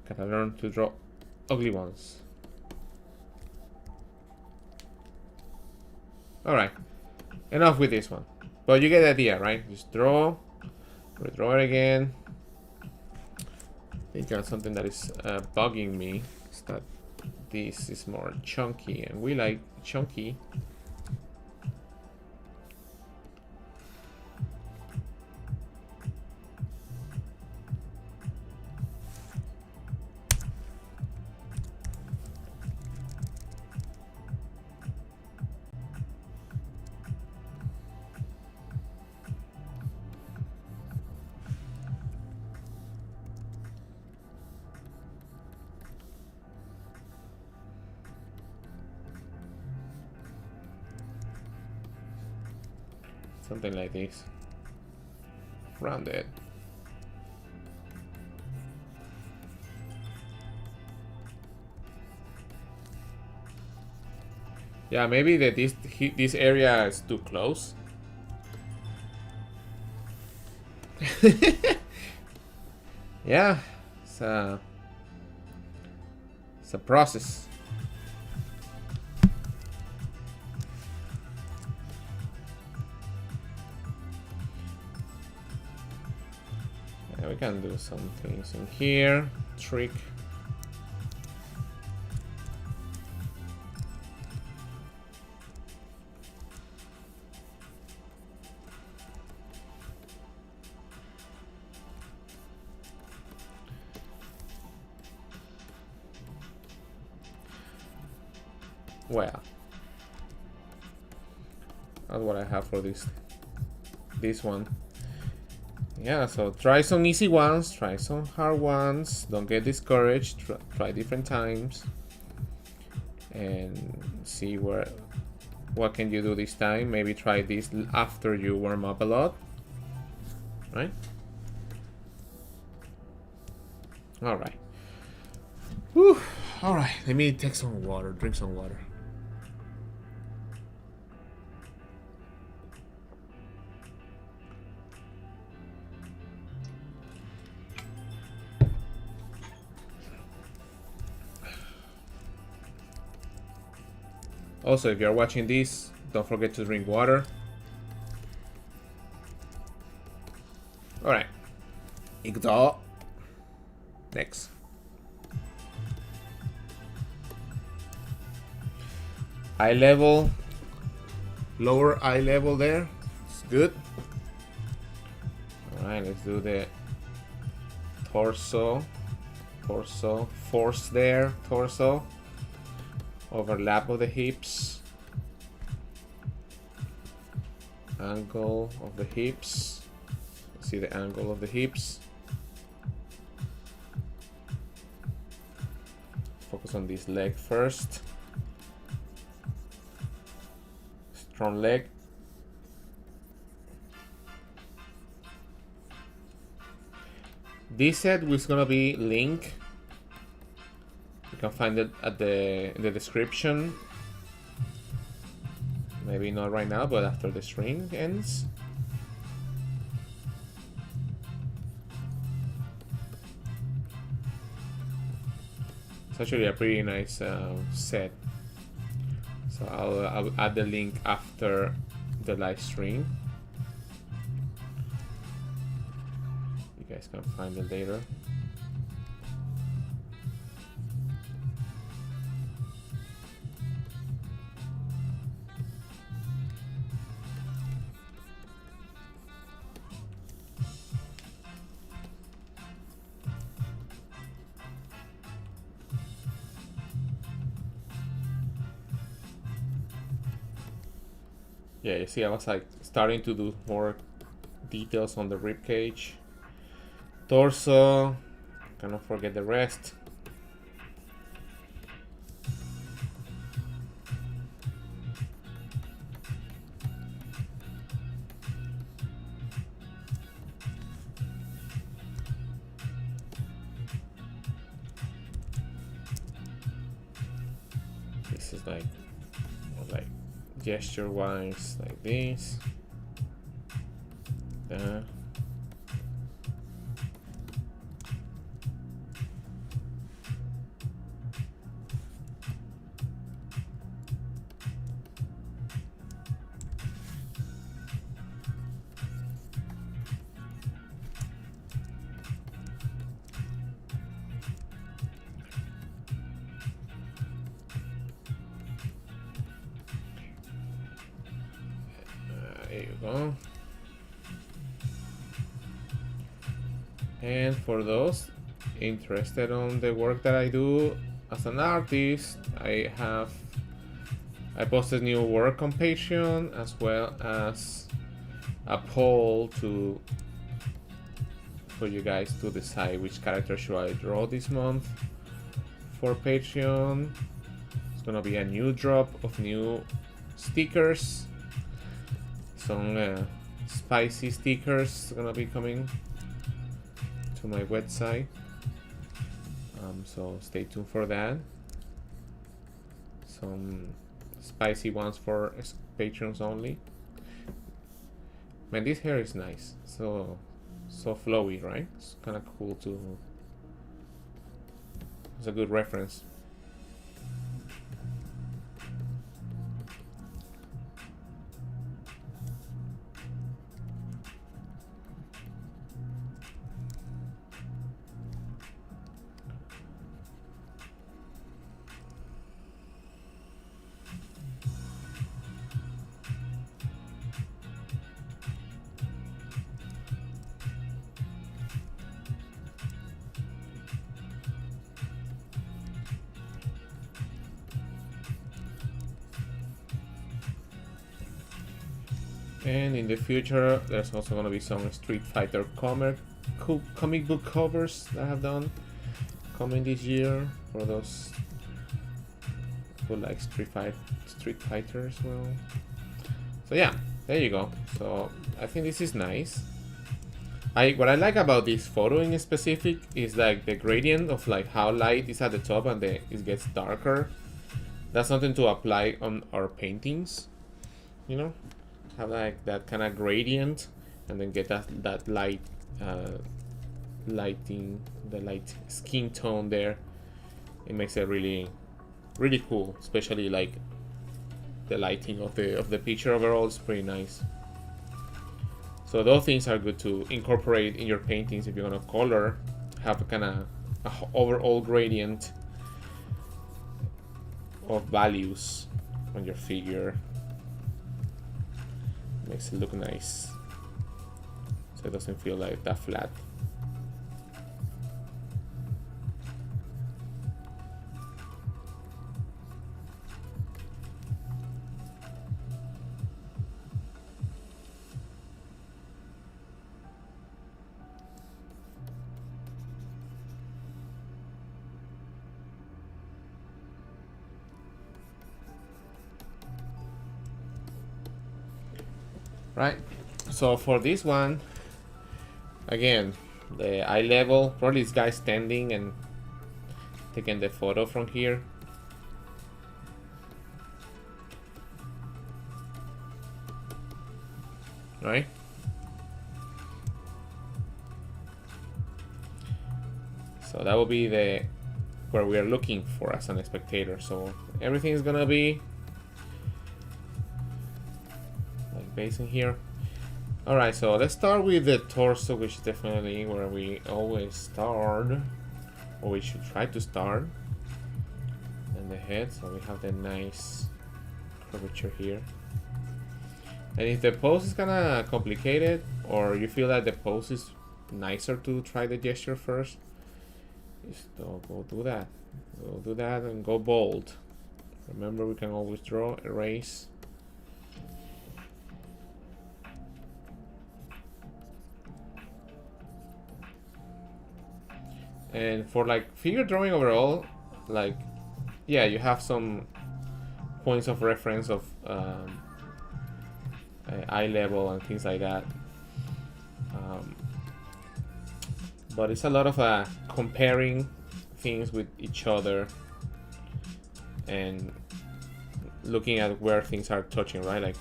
Can I learn to draw ugly ones? Alright. Enough with this one. But you get the idea, right? Just draw, redraw it again. I think that's something that is bugging me. Is that this is more chunky, and we like chunky. Something like this. Rounded. Yeah, maybe that this area is too close. Yeah, it's a process. We can do some things in here. Trick. Well, that's what I have for this one. Yeah, so try some easy ones, try some hard ones, don't get discouraged, try different times and see what can you do this time. Maybe try this after you warm up a lot, right? All right. Whew. All right, let me take some water, drink some water. Also, if you're watching this, don't forget to drink water. Alright. Ignore. Next. Eye level. Lower eye level there. It's good. Alright, let's do the torso. Torso. Force there. Torso. Overlap of the hips, angle of the hips. See the angle of the hips. Focus on this leg first. front leg. This set was gonna be linked. You can find it at in the description. Maybe not right now, but after the stream ends. It's actually a pretty nice set. So I'll add the link after the live stream. You guys can find it later. Yeah, you see, I was like starting to do more details on the rib cage, torso. Cannot forget the rest. This is like gesture wise, like this. There you go. And for those interested on the work that I do as an artist, I posted new work on Patreon, as well as a poll for you guys to decide which character should I draw this month for Patreon. It's gonna be a new drop of new stickers. Some spicy stickers gonna be coming to my website, so stay tuned for that. Some spicy ones for patrons only. Man, this hair is nice, so flowy, right? It's kind of cool to. It's a good reference. And in the future, there's also going to be some Street Fighter comic book covers that I have done coming this year for those who like Street Fighter as well. So yeah, there you go. So I think this is nice. What I like about this photo in specific is like the gradient of like how light is at the top and it gets darker. That's something to apply on our paintings, you know? Have like that kind of gradient and then get that light lighting, the light skin tone there. It makes it really cool, especially like the lighting of the picture overall is pretty nice. So those things are good to incorporate in your paintings if you're gonna color, have a kind of overall gradient of values on your figure. Makes it look nice, so it doesn't feel like that flat. right? So for this one, again, the eye level, probably this guy standing and taking the photo from here. Right? So that will be the where we are looking for as an spectator. So everything is gonna be like based in here. Alright, so let's start with the torso, which is definitely where we always start, or we should try to start. And the head, so we have the nice curvature here. And if the pose is kinda complicated, or you feel that the pose is nicer to try the gesture first, just go do that. Go do that and go bold. Remember, we can always draw, erase. And for like figure drawing overall, like, yeah, you have some points of reference of eye level and things like that. But it's a lot of comparing things with each other and looking at where things are touching, right? Like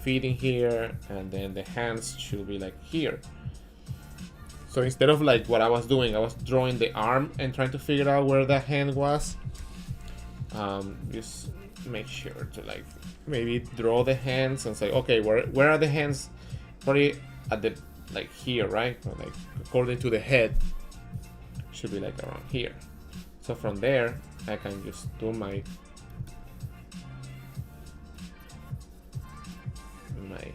feet in here, and then the hands should be like here. So instead of like what I was doing, I was drawing the arm and trying to figure out where the hand was. Just make sure to like maybe draw the hands and say, okay, where are the hands? Probably at the like here, right? Or like according to the head, should be like around here. So from there, I can just do my right.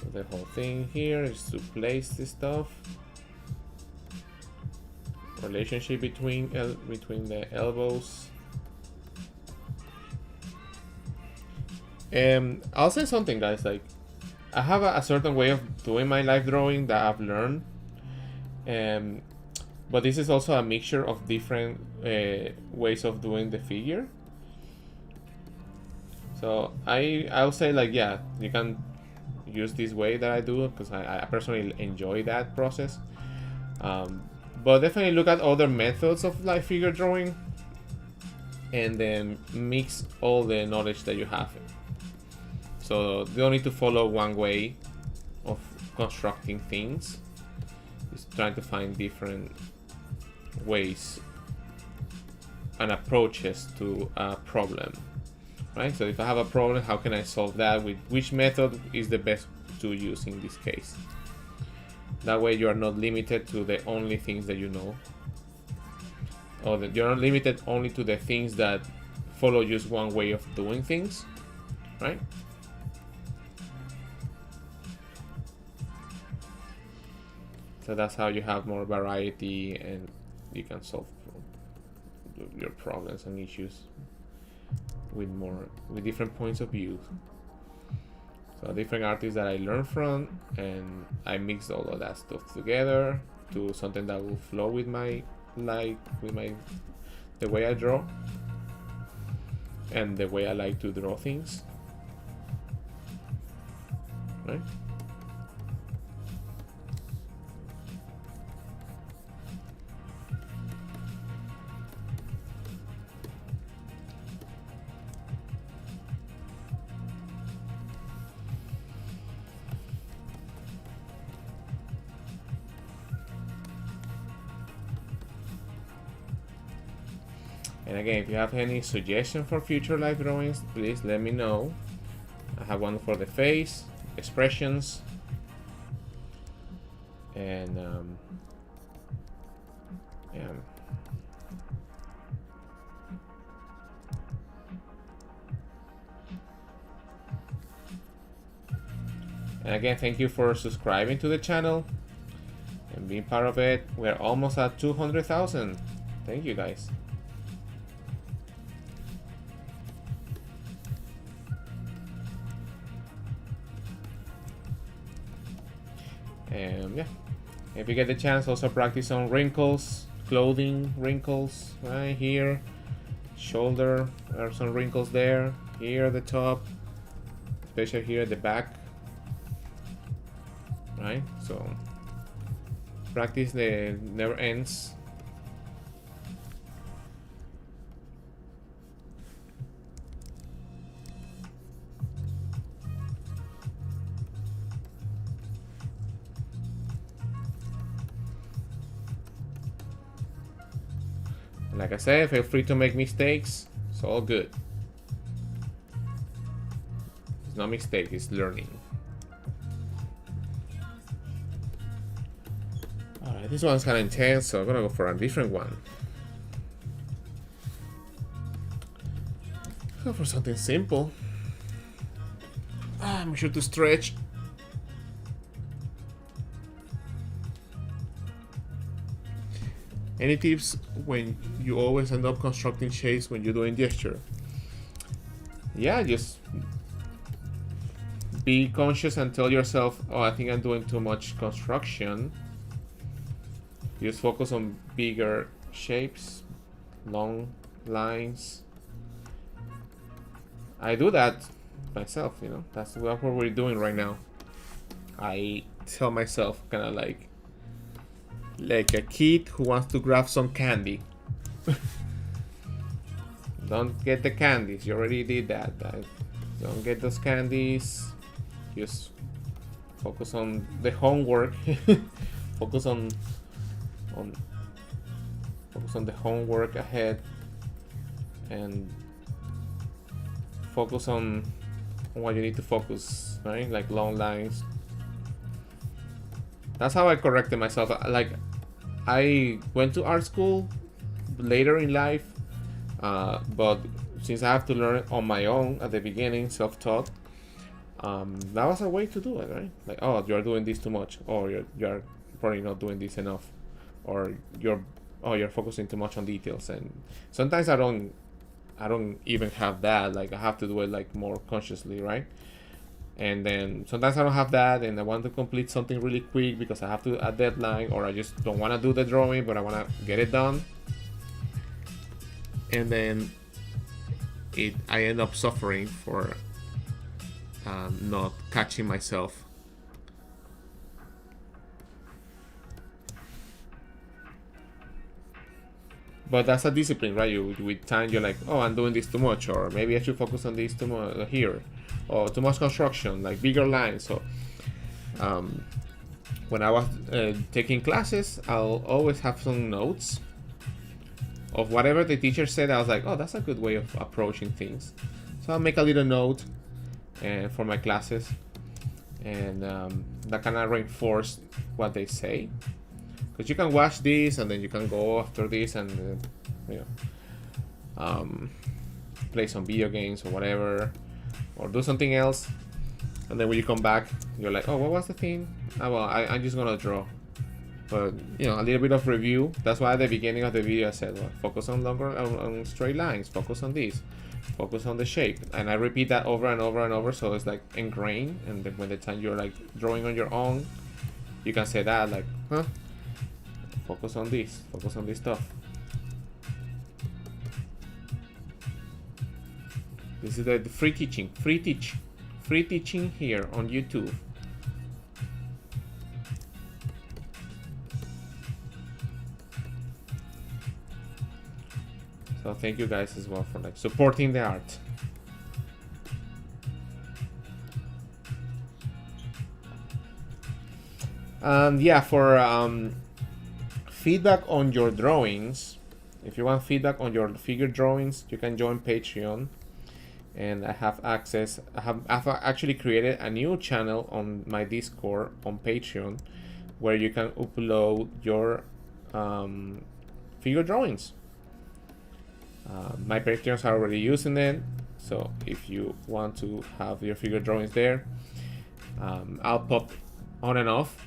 So the whole thing here is to place this stuff. Relationship between the elbows. I'll say something, guys. Like, I have a certain way of doing my life drawing that I've learned, but this is also a mixture of different ways of doing the figure. So I'll say, like, yeah, you can use this way that I do, because I personally enjoy that process. But definitely look at other methods of like figure drawing, and then mix all the knowledge that you have. So you don't need to follow one way of constructing things. Just trying to find different ways and approaches to a problem, right? So if I have a problem, how can I solve that? With which method is the best to use in this case? That way you are not limited to the only things that you know, or that you're not limited only to the things that follow just one way of doing things, right? So that's how you have more variety, and you can solve your problems and issues with different points of view. So different artists that I learned from, and I mixed all of that stuff together to something that will flow with the way I draw and the way I like to draw things, right? And again, if you have any suggestions for future live drawings, please let me know. I have one for the face, expressions, and yeah. And again, thank you for subscribing to the channel and being part of it. We're almost at 200,000. Thank you, guys. Yeah, if you get the chance, also practice on wrinkles, clothing wrinkles, right here, shoulder, there are some wrinkles there, here at the top, especially here at the back, right? So practice never ends. Like I said, feel free to make mistakes. It's all good. It's not a mistake, it's learning. Alright, this one's kind of intense, so I'm gonna go for a different one. Go for something simple. Make sure to stretch. Any tips when you always end up constructing shapes when you're doing gesture? Yeah, just be conscious and tell yourself, oh, I think I'm doing too much construction. Just focus on bigger shapes, long lines. I do that myself, you know. That's what we're doing right now. I tell myself kind of like a kid who wants to grab some candy. Don't get the candies. You already did that. Don't get those candies. Just focus on the homework. Focus on the homework ahead, and focus on what you need to focus, right? Like long lines. That's how I corrected myself. Like, I went to art school later in life, but since I have to learn on my own at the beginning, self-taught, that was a way to do it, right? Like, oh, you're doing this too much, or you're probably not doing this enough, or you're focusing too much on details. And sometimes I don't even have that. Like, I have to do it like more consciously, right? And then sometimes I don't have that, and I want to complete something really quick because I have a deadline, or I just don't want to do the drawing, but I want to get it done. And then I end up suffering for not catching myself. But that's a discipline, right? With time, you're like, oh, I'm doing this too much, or maybe I should focus on this too much here, or too much construction, like bigger lines. So when I was taking classes, I'll always have some notes of whatever the teacher said. I was like, oh, that's a good way of approaching things. So I'll make a little note for my classes, and that kind of reinforce what they say. Because you can watch this, and then you can go after this and play some video games or whatever, or do something else. And then when you come back, you're like, oh, what was the thing? Oh, well, I'm just gonna draw. But a little bit of review. That's why at the beginning of the video I said, well, focus on on straight lines. Focus on this. Focus on the shape. And I repeat that over and over and over, so it's like ingrained. And then when the time you're like drawing on your own, you can say that, like, huh? Focus on this. Focus on this stuff. This is the free teaching. Free teaching here on YouTube. So thank you guys as well for like supporting the art. And yeah, for feedback on your drawings, if you want feedback on your figure drawings, you can join Patreon, and I have access. I've actually created a new channel on my Discord on Patreon, where you can upload your figure drawings. My Patreons are already using it, so if you want to have your figure drawings there, I'll pop on and off.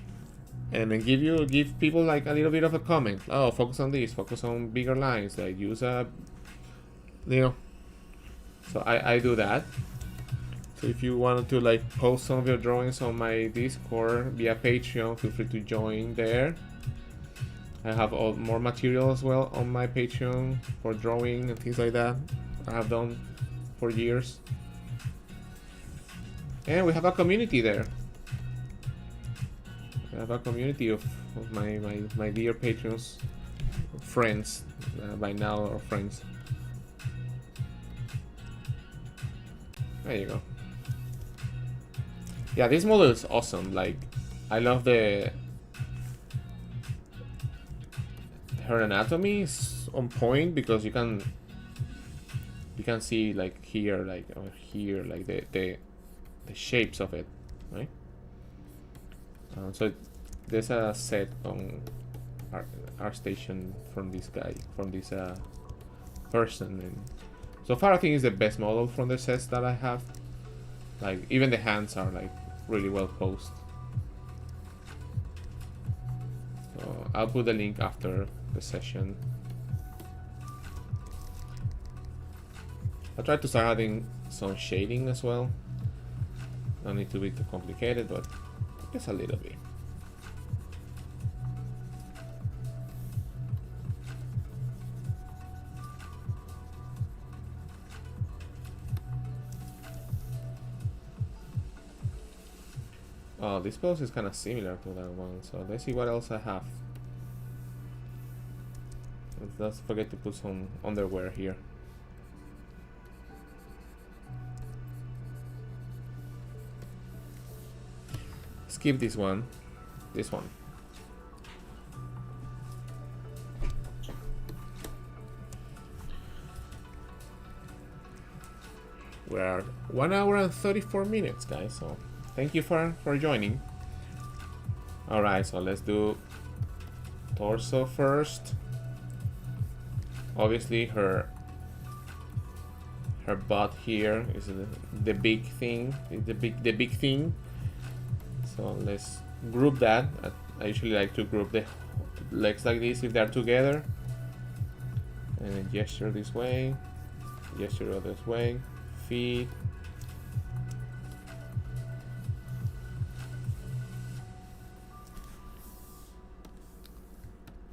And then give people like a little bit of a comment. Oh, focus on this. Focus on bigger lines. Like use a, So I do that. So if you wanted to like post some of your drawings on my Discord via Patreon, feel free to join there. I have more material as well on my Patreon for drawing and things like that. I have done for years. And we have a community there. We have a community of my dear patrons, friends, by now, or friends. There you go. Yeah, this model is awesome. Like, I love her anatomy is on point because you can see like here, like over here, like the shapes of it, right? So there's a set on ArtStation from this guy, from this person, and so far I think it's the best model from the sets that I have. Like, even the hands are like really well posed. So I'll put the link after the session. I tried to start adding some shading as well. Don't need to be too complicated, but just a little bit. Oh, this pose is kind of similar to that one, so let's see what else I have. Let's forget to put some underwear here. Skip this one. This one. We're 1 hour and 34 minutes, guys, so thank you for joining. Alright, so let's do torso first. Obviously her butt here is the big thing, the big thing. So let's group that. I usually like to group the legs like this if they're together. And then gesture this way, gesture other way, feet.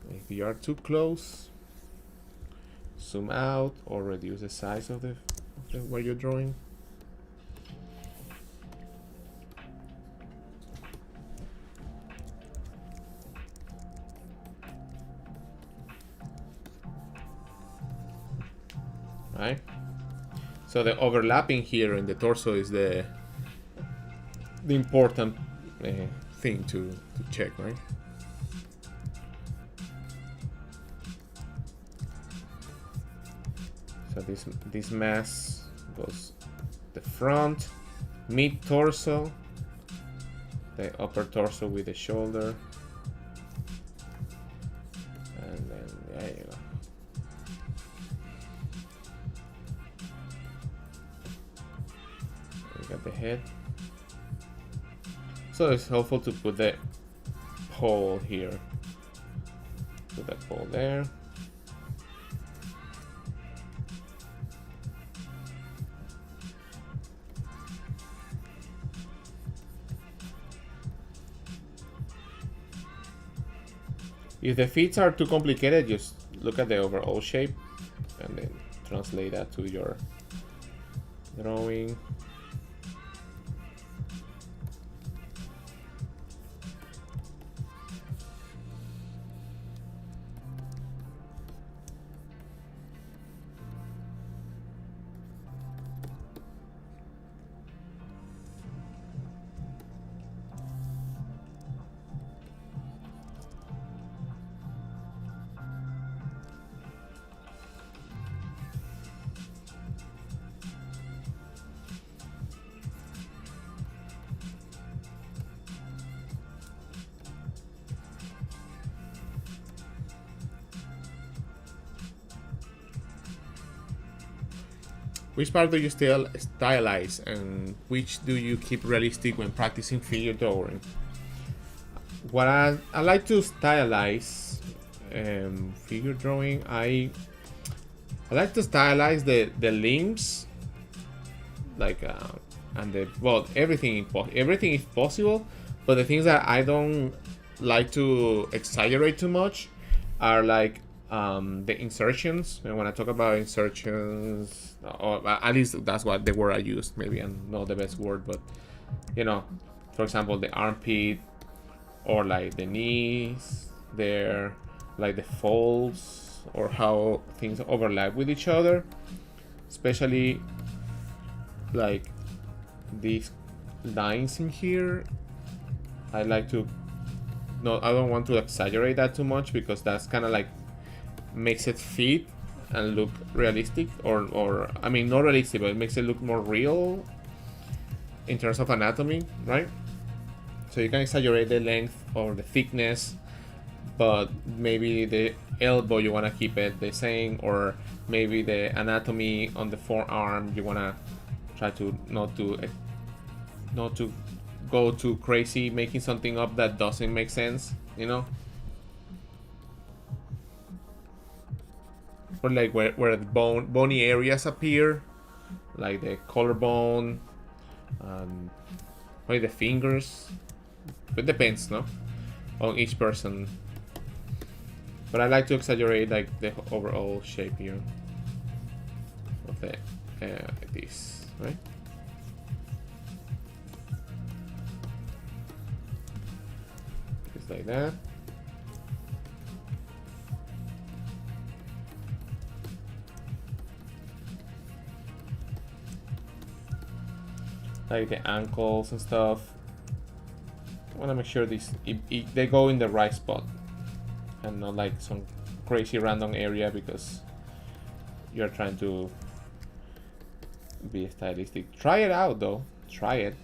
If you are too close, zoom out or reduce the size of the where you're drawing. Right? So the overlapping here in the torso is the important thing to check, right? So this mass goes the front, mid torso, the upper torso with the shoulder, and then there you go. We got the head. So it's helpful to put the pole here. Put that pole there. If the feet are too complicated, just look at the overall shape and then translate that to your drawing. Which part do you still stylize, and which do you keep realistic when practicing figure drawing? What I like to stylize figure drawing. I like to stylize the limbs, like and the everything if possible. But the things that I don't like to exaggerate too much are like the insertions. And when I talk about insertions, or at least that's what the word I used. Maybe I'm not the best word, but you know, for example, the armpit or like the knees there, like the folds, or how things overlap with each other, especially like these lines in here. I like to, no, I don't want to exaggerate that too much, because that's kind of like makes it fit and look realistic, or I mean not realistic, but it makes it look more real in terms of anatomy, right? So you can exaggerate the length or the thickness, but maybe the elbow you want to keep it the same, or maybe the anatomy on the forearm you want to try to not to go too crazy making something up that doesn't make sense, you know? Or like where the bony areas appear, like the collarbone, or the fingers. It depends, no, on each person. But I like to exaggerate like the overall shape here of the like this, right? Just like that. Like the ankles and stuff. I want to make sure they go in the right spot and not like some crazy random area because you're trying to be stylistic. Try it out though. Try it.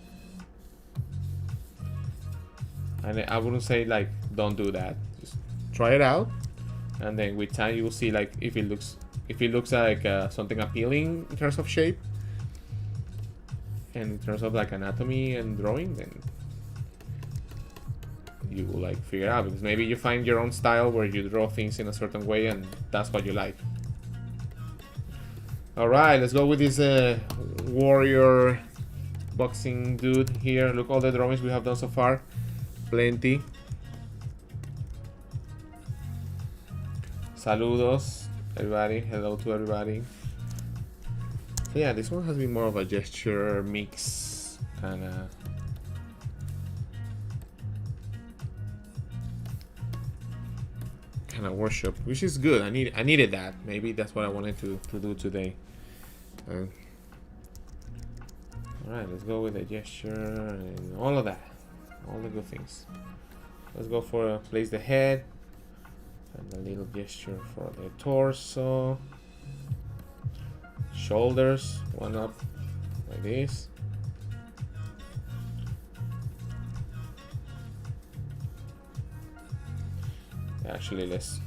And I wouldn't say like don't do that. Just try it out, and then with time you will see like if it looks like something appealing in terms of shape and in terms of like anatomy and drawing, then you will like figure it out, because maybe you find your own style where you draw things in a certain way and that's what you like. All right, let's go with this warrior boxing dude here. Look, all the drawings we have done so far. Plenty. Saludos, everybody. Hello to everybody. So yeah, this one has been more of a gesture mix kind of. Worship, which is good. I needed that. Maybe that's what I wanted to do today. All right, let's go with the gesture and all of that, all the good things. Let's go for place the head and a little gesture for the torso, shoulders, one up like this. Actually, let's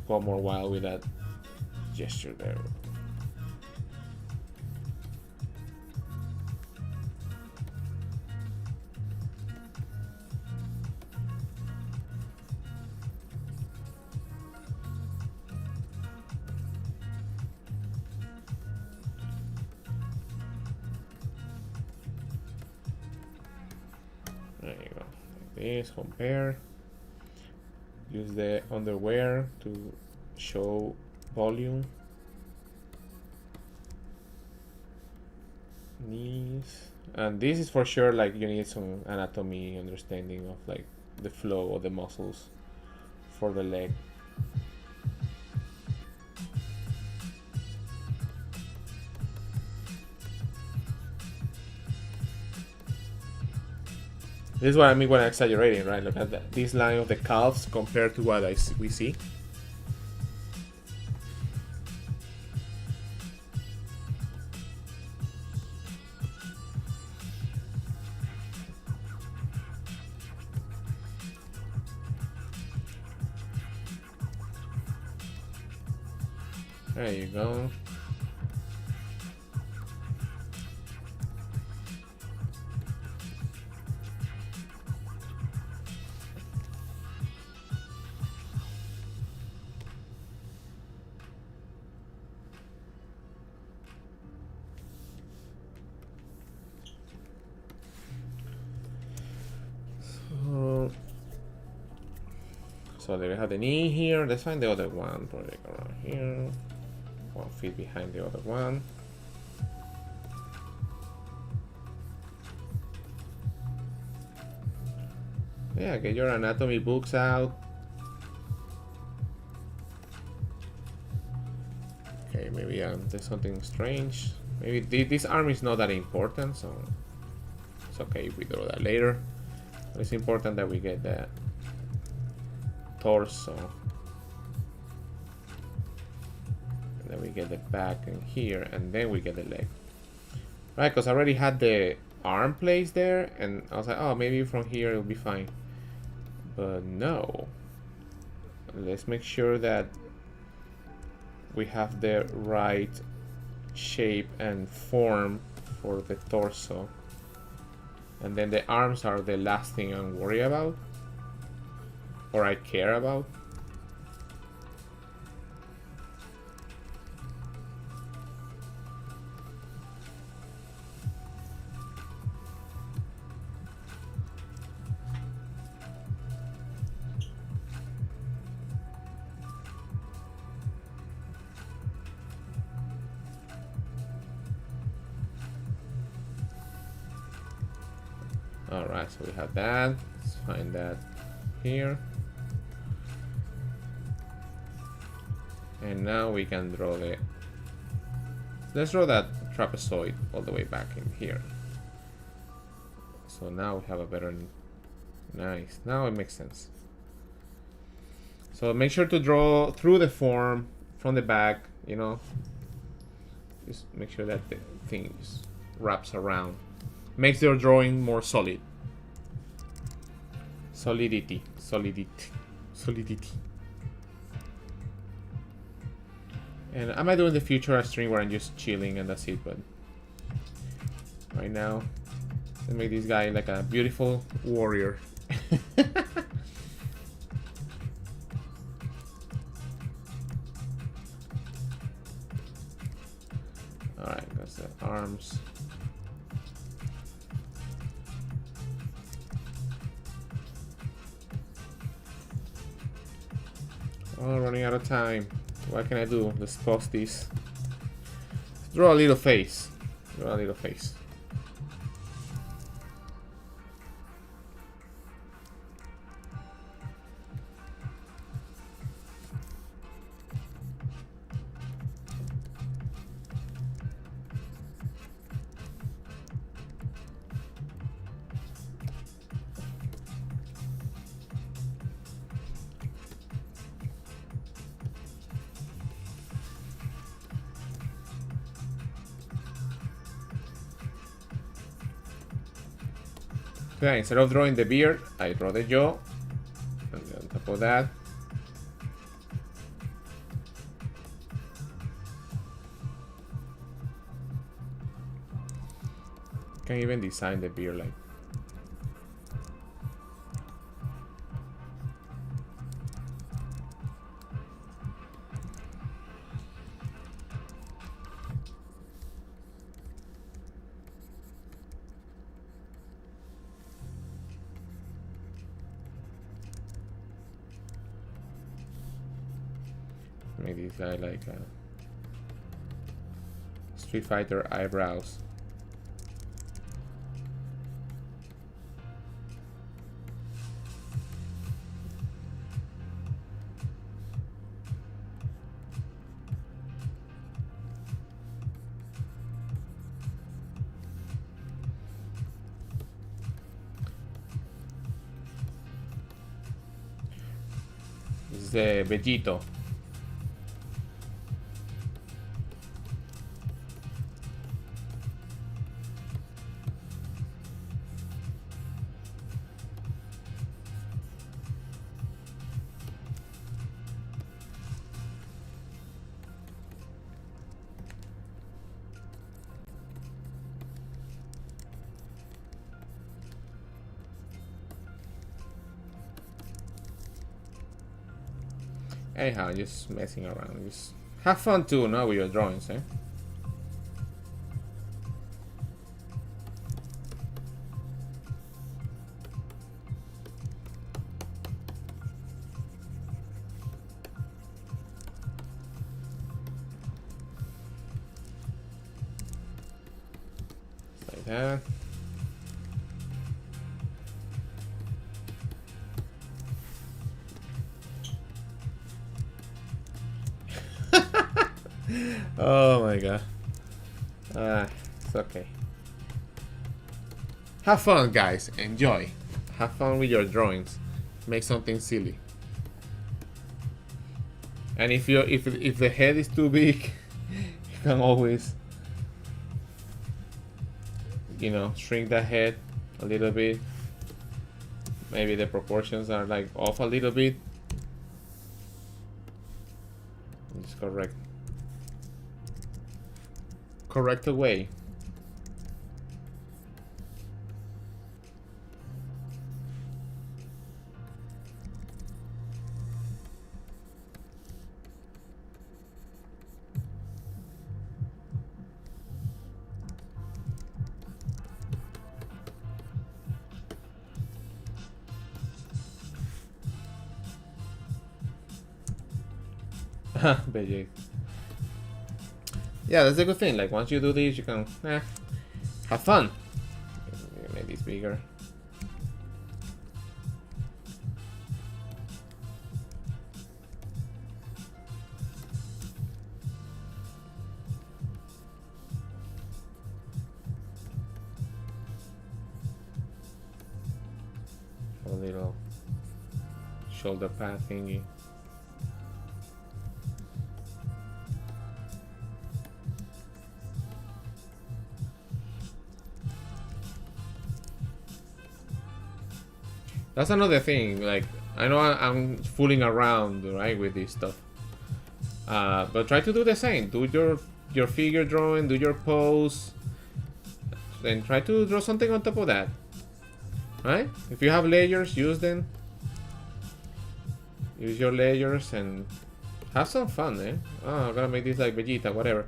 go more wild with that gesture there. There you go. Like this, compare. Use the underwear to show volume. Knees. And this is for sure like you need some anatomy understanding of like the flow of the muscles for the leg. This is what I mean when I'm exaggerating, right? Look at this line of the calves compared to what we see. There you go. So there we have the knee here. Let's find the other one. Probably around here. 1 feet behind the other one. Yeah, get your anatomy books out. Okay, maybe there's something strange. Maybe this arm is not that important, so it's okay if we draw that later. But it's important that we get the torso. And then we get the back in here, and then we get the leg. Right, because I already had the arm placed there, and I was like, oh, maybe from here it'll be fine. But no. Let's make sure that we have the right shape and form for the torso. And then the arms are the last thing I'm worried about, or I care about. Alright, so we have that. Let's find that here. And now we can draw the... Let's draw that trapezoid all the way back in here. So now we have a better... Nice. Now it makes sense. So make sure to draw through the form from the back, you know. Just make sure that the thing just wraps around. Makes your drawing more solid. Solidity. Solidity. Solidity. And I might do in the future a stream where I'm just chilling and that's it, but right now, let's make this guy like a beautiful warrior. Alright, that's the arms. Oh, running out of time. What can I do? Let's pause this. Draw a little face. Draw a little face. Okay, instead of drawing the beard, I draw the jaw. And on top of that, you can even design the beard like. Make this guy like Street Fighter eyebrows. This is the Vegito. Anyhow, just messing around. Just have fun too, no, with your drawings, eh? Like that. Oh my god. It's okay. Have fun, guys. Enjoy. Have fun with your drawings. Make something silly. And if the head is too big, you can always, you know, shrink the head a little bit. Maybe the proportions are like off a little bit. Just correct away. BJ. Yeah, that's a good thing. Like once you do this, you can have fun. Make this bigger. A little shoulder pad thingy. That's another thing, like, I know I'm fooling around, right, with this stuff. But try to do the same. Do your figure drawing, do your pose, then try to draw something on top of that. Right? If you have layers, use them. Use your layers and have some fun, eh? Oh, I'm gonna make this like Vegeta, whatever.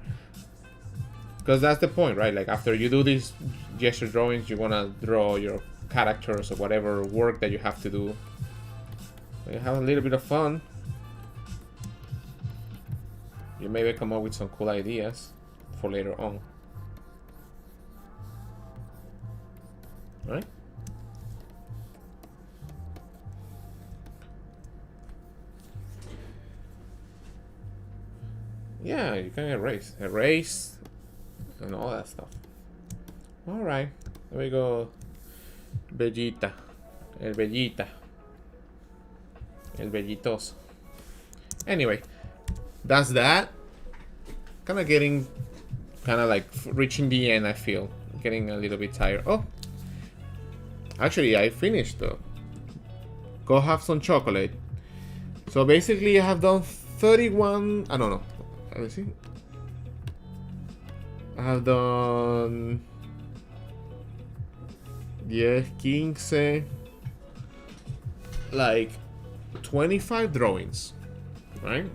Because that's the point, right? Like, after you do these gesture drawings, you wanna draw your characters or whatever work that you have to do. So you have a little bit of fun. You maybe come up with some cool ideas for later on. Right? Yeah, you can erase and all that stuff. All right, there we go. Bellita, el bellita, el bellitoso. Anyway, that's that. Kind of like reaching the end. I feel getting a little bit tired. Oh, actually, I finished though. Go have some chocolate. So basically, I have done 31. I don't know. Let me see. I have done 10, 15, like 25 drawings, right?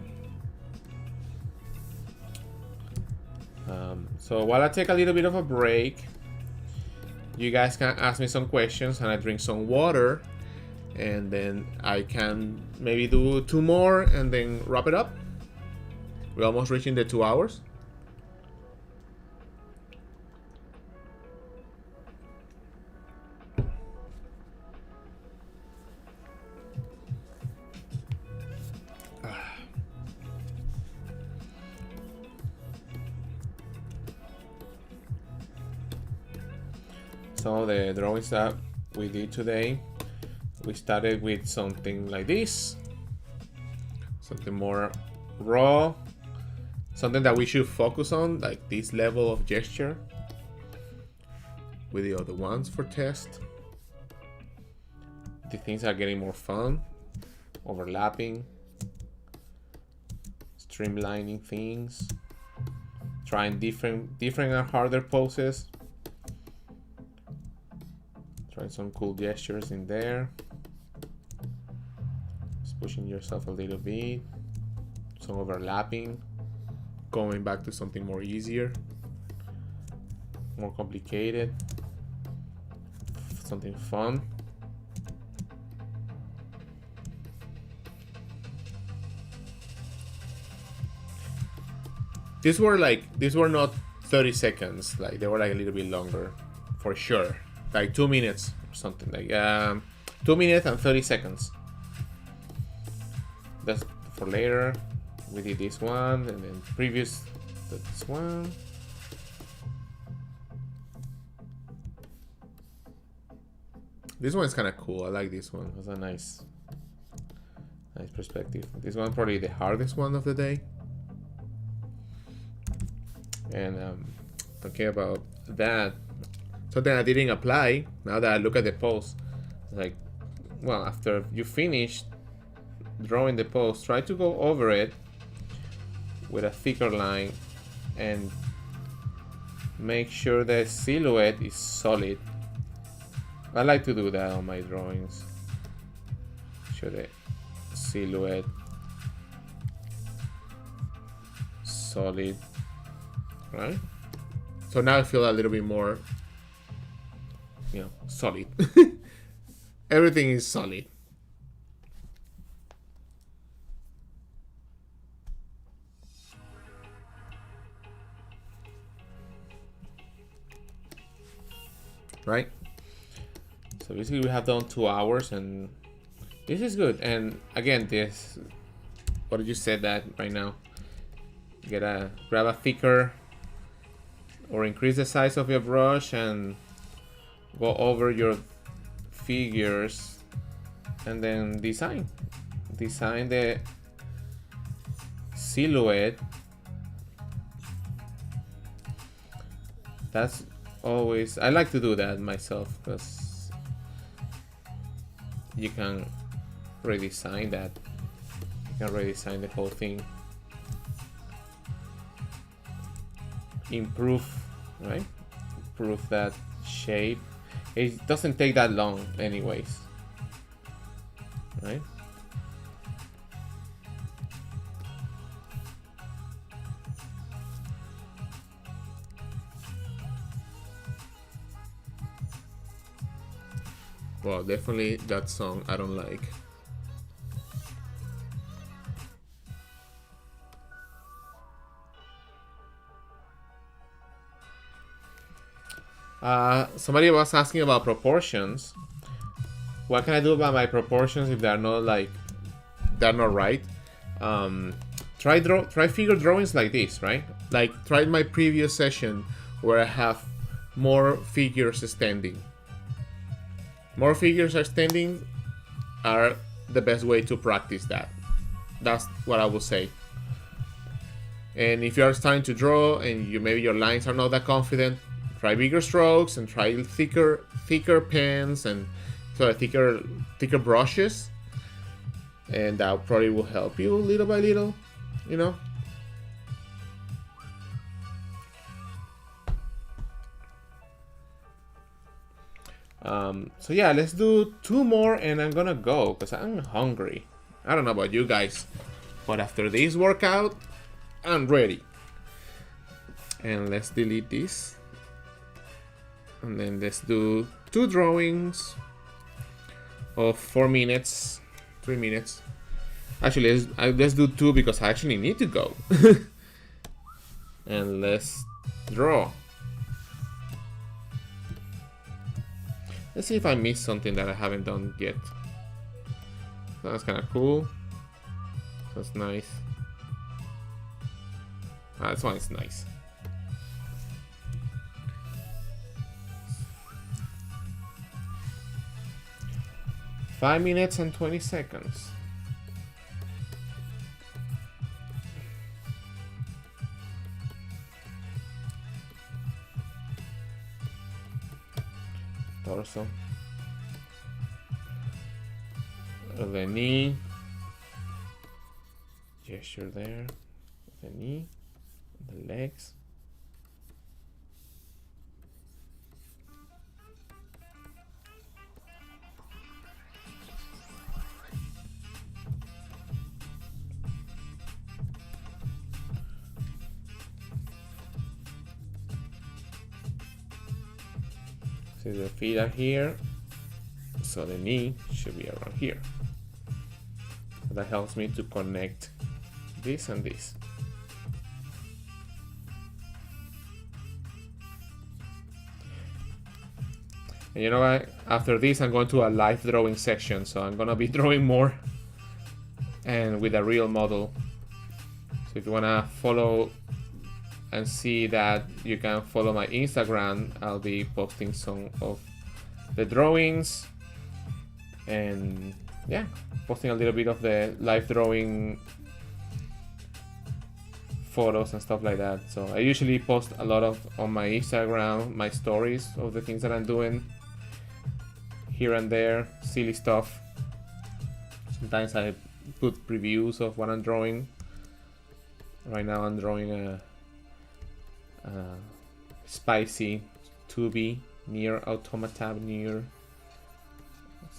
So while I take a little bit of a break, you guys can ask me some questions and I drink some water, and then I can maybe do 2 more and then wrap it up. We're almost reaching the 2 hours. Some of the drawings that we did today, we started with something like this, something more raw, something that we should focus on, like this level of gesture, with the other ones for test. The things are getting more fun, overlapping, streamlining things, trying different and harder poses. Trying some cool gestures in there. Just pushing yourself a little bit. Some overlapping. Going back to something more easier. More complicated. Something fun. These were not 30 seconds. Like, they were like a little bit longer, for sure. Like 2 minutes or something, like 2 minutes and 30 seconds. That's for later. We did this one, and then previous this one. This one is kind of cool. I like this one. It's a nice perspective. This one probably the hardest one of the day. And talking about that, something I didn't apply. Now that I look at the pose, like, well, after you finish drawing the pose, try to go over it with a thicker line and make sure the silhouette is solid. I like to do that on my drawings. Show the silhouette solid, right? So now I feel a little bit more, solid. Everything is solid. Right? So basically we have done 2 hours and this is good. And again, this, what did you say that right now? Grab a thicker or increase the size of your brush and go over your figures and then design the silhouette. That's always, I like to do that myself because you can redesign that. You can redesign the whole thing. Improve, right? Improve that shape. It doesn't take that long anyways, right? Well, definitely that song I don't like. Somebody was asking about proportions. What can I do about my proportions if they're not right? Try figure drawings like this, right? Like try my previous session where I have more figures standing. More figures are standing are the best way to practice that. That's what I would say. And if you are starting to draw and maybe your lines are not that confident, try bigger strokes and try thicker pens and so thicker brushes, and that probably will help you little by little, So yeah, let's do 2 more and I'm gonna go because I'm hungry. I don't know about you guys, but after this workout, I'm ready. And let's delete this. And then let's do 2 drawings of 4 minutes, 3 minutes. Actually, let's do 2 because I actually need to go. And let's draw. Let's see if I missed something that I haven't done yet. That's kind of cool. That's nice. This one is nice. Five minutes and 20 seconds. Torso. The knee. Gesture there. The knee. The legs. So the feet are here, so the knee should be around here. So that helps me to connect this and this. And you know what? After this, I'm going to a live drawing section, so I'm gonna be drawing more and with a real model. So if you wanna follow and see that you can follow my Instagram. I'll be posting some of the drawings and yeah, posting a little bit of the live drawing photos and stuff like that. So I usually post a lot of on my Instagram, my stories of the things that I'm doing here and there, silly stuff. Sometimes I put previews of what I'm drawing. Right now I'm drawing a spicy 2B near automata near.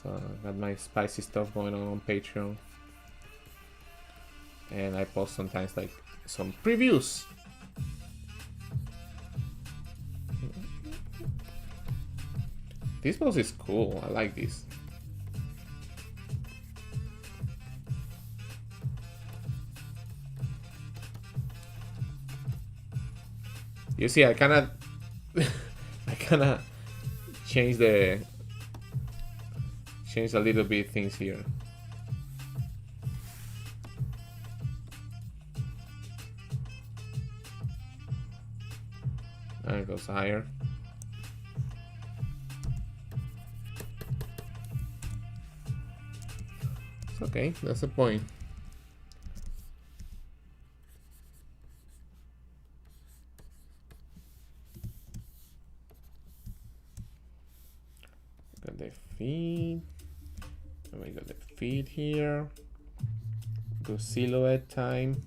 So I got my spicy stuff going on Patreon, and I post sometimes like some previews. This pose is cool. I like this. You see, I kind of change a little bit things here. And it goes higher. It's okay, that's the point. Got the feet. And we got the feet here. Do silhouette time.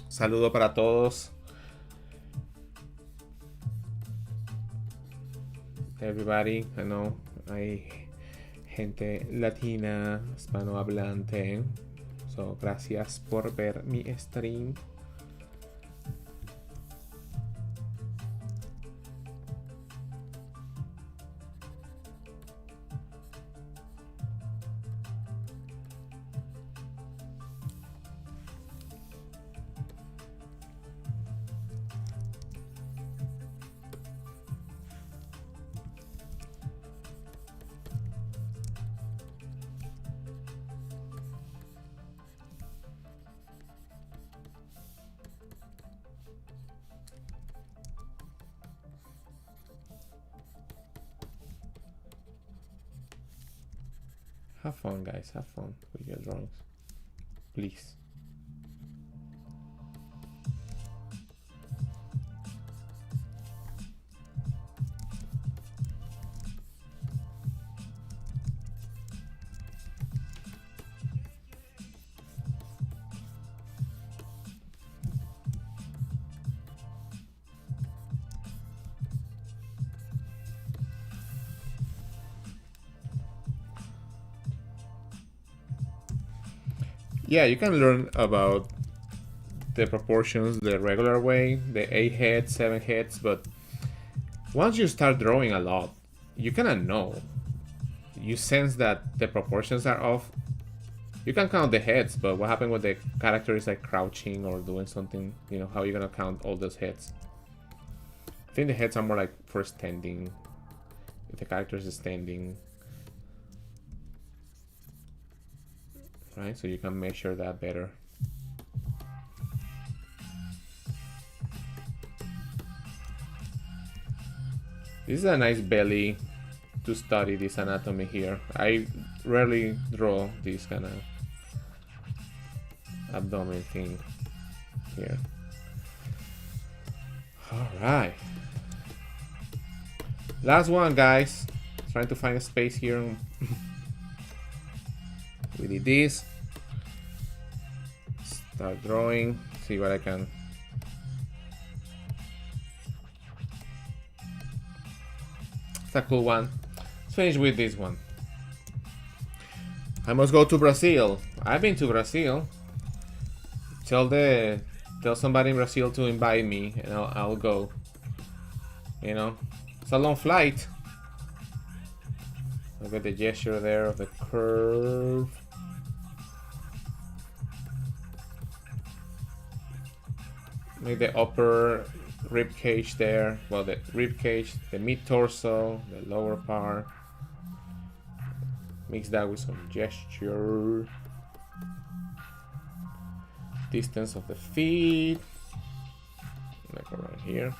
Saludo para todos. Everybody, I know hay gente latina, hispanohablante. So, gracias por ver mi stream. Have fun, guys. Have fun with your drawings, please. Yeah, you can learn about the proportions the regular way, the 8 heads, 7 heads, but once you start drawing a lot, you kind of know. You sense that the proportions are off. You can count the heads, but what happens when the character is like crouching or doing something? You know, how are you gonna count all those heads? I think the heads are more like for standing. If the character is standing. Right, so you can measure that better. This is a nice belly to study this anatomy here. I rarely draw this kind of abdomen thing here. All right, last one, guys. Trying to find a space here. We did this. Start drawing. See what I can. It's a cool one. Let's finish with this one. I must go to Brazil. I've been to Brazil. Tell somebody in Brazil to invite me, and I'll go. You know, it's a long flight. Look at the gesture there of the curve. make the upper rib cage there. Well, the rib cage, the mid torso, the lower part. Mix that with some gesture. Distance of the feet. Like around here.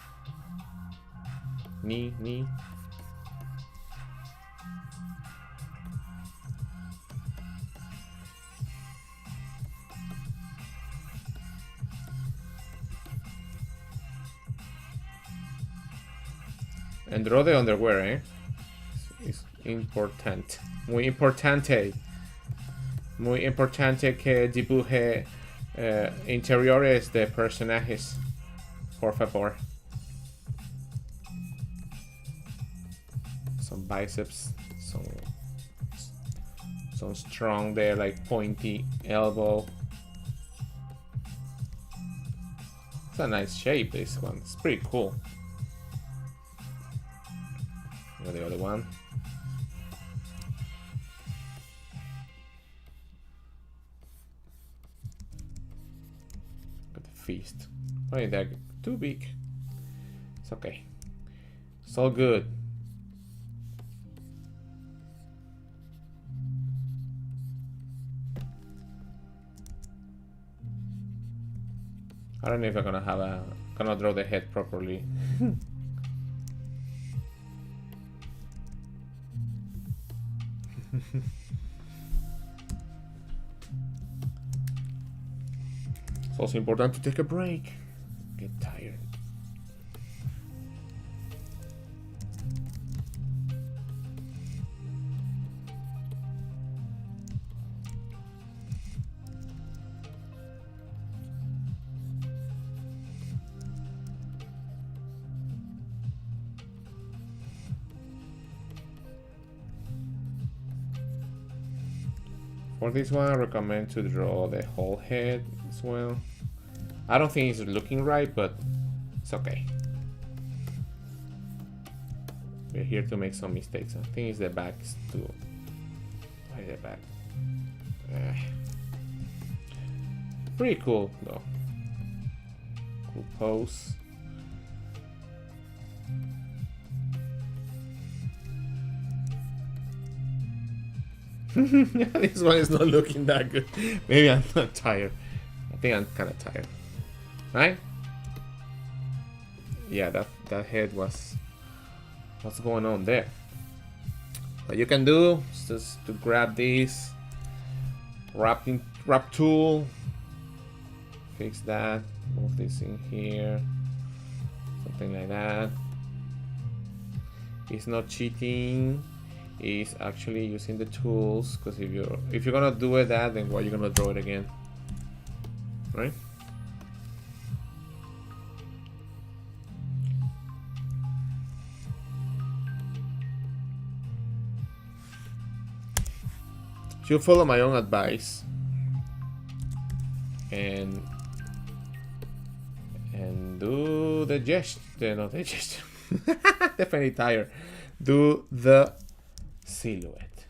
Knee. And draw the underwear, eh? Es important. Muy importante. Muy importante que dibuje interiores de personajes. Por favor. Some biceps. Some strong there, like pointy elbow. It's a nice shape, this one. It's pretty cool. The other one. Got the feast. Why they're too big? It's okay. It's all good. I don't know if I'm gonna draw the head properly. It's also important to take a break. Get tired. For this one, I recommend to draw the whole head as well. I don't think it's looking right, but it's okay. We're here to make some mistakes. I think it's the back too. Why the back? Pretty cool though. Cool pose. Yeah, this one is not looking that good. Maybe I'm not tired. I think I'm kind of tired. Right? Yeah, that head was... What's going on there? What you can do is just to grab this wrap tool, fix that, move this in here, something like that. It's not cheating. Is actually using the tools, because if you're gonna do it that, then why are you gonna draw it again, right? Should follow my own advice and do the gesture, not the gesture. Definitely tired. Do the silhouette,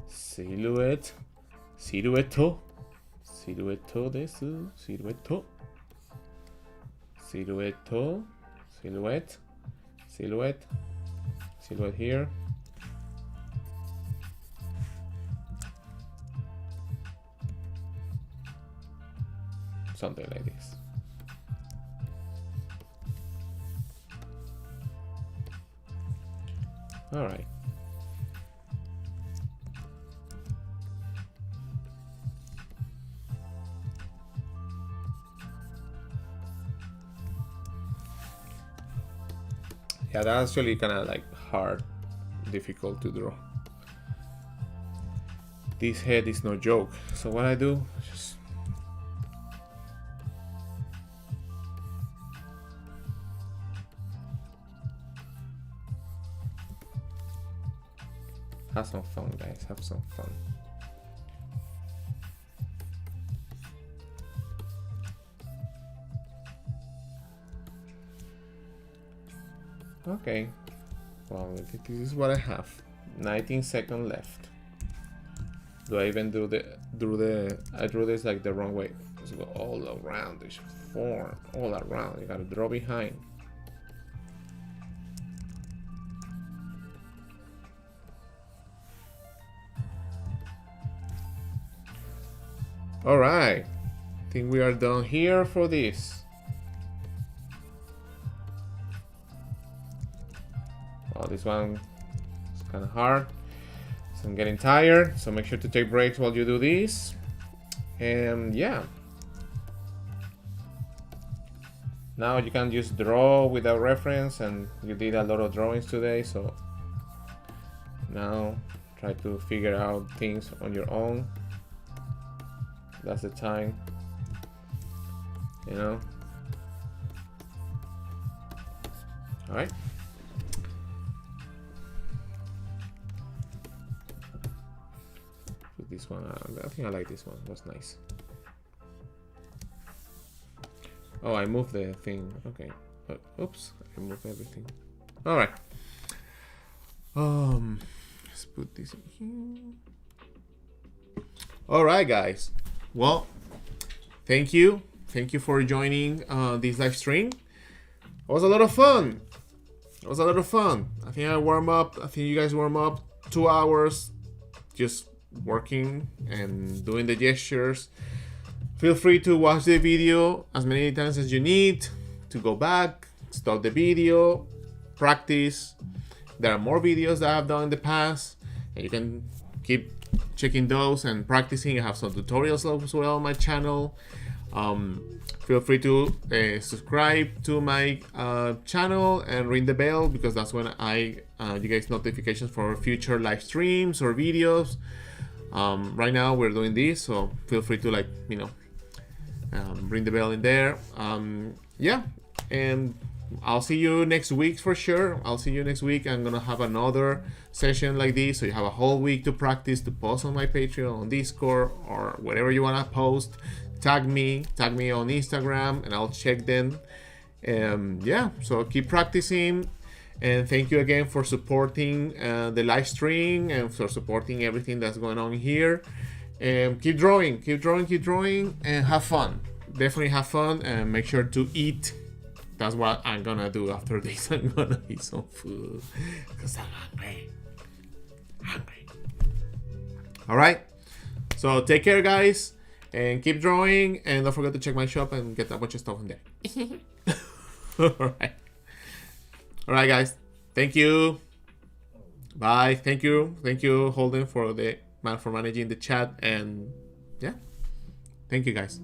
silhouette, silhouetto, silhouetto desu, silhouetto, silhouetto, silhouette, silhouette, silhouette here. Something like this. All right. Yeah, that's actually kind of like hard, difficult to draw. This head is no joke. So what I do, just have some fun, guys. Have some fun. Okay, well, this is what I have. 19 seconds left. Do I even I drew this like the wrong way. Let's go all around this form all around. You gotta draw behind. All right, I think we are done here for this. Oh, this one is kind of hard, so I'm getting tired. So make sure to take breaks while you do this. And yeah, now you can just draw without reference, and you did a lot of drawings today, so now try to figure out things on your own. That's the time, you know. All right. Put this one. I think I like this one. That's nice. Oh, I moved the thing. Okay. Oops, I moved everything. All right. Let's put this in here. All right, guys. Well, thank you for joining this live stream. It was a lot of fun. I think I think you guys warm up 2 hours just working and doing the gestures. Feel free to watch the video as many times as you need, to go back, stop the video, practice. There are more videos that I've done in the past, and you can keep checking those and practicing. I have some tutorials as well on my channel. Feel free to subscribe to my channel and ring the bell, because that's when you guys notifications for future live streams or videos. Right now we're doing this, so feel free to, like, you know, ring the bell in there. Yeah, and I'll see you next week for sure. I'll see you next week. I'm gonna have another session like this, so you have a whole week to practice, to post on my Patreon, on Discord, or wherever you wanna post. Tag me on Instagram, and I'll check them. Yeah, so keep practicing, and thank you again for supporting the live stream and for supporting everything that's going on here. And keep drawing, and have fun. Definitely have fun, and make sure to eat. That's what I'm gonna do after this. I'm gonna eat some food because I'm hungry. All right, so take care, guys, and keep drawing, and don't forget to check my shop and get a bunch of stuff in there. All right, guys, thank you. Bye. Thank you, Holden, for managing the chat. And yeah, thank you, guys.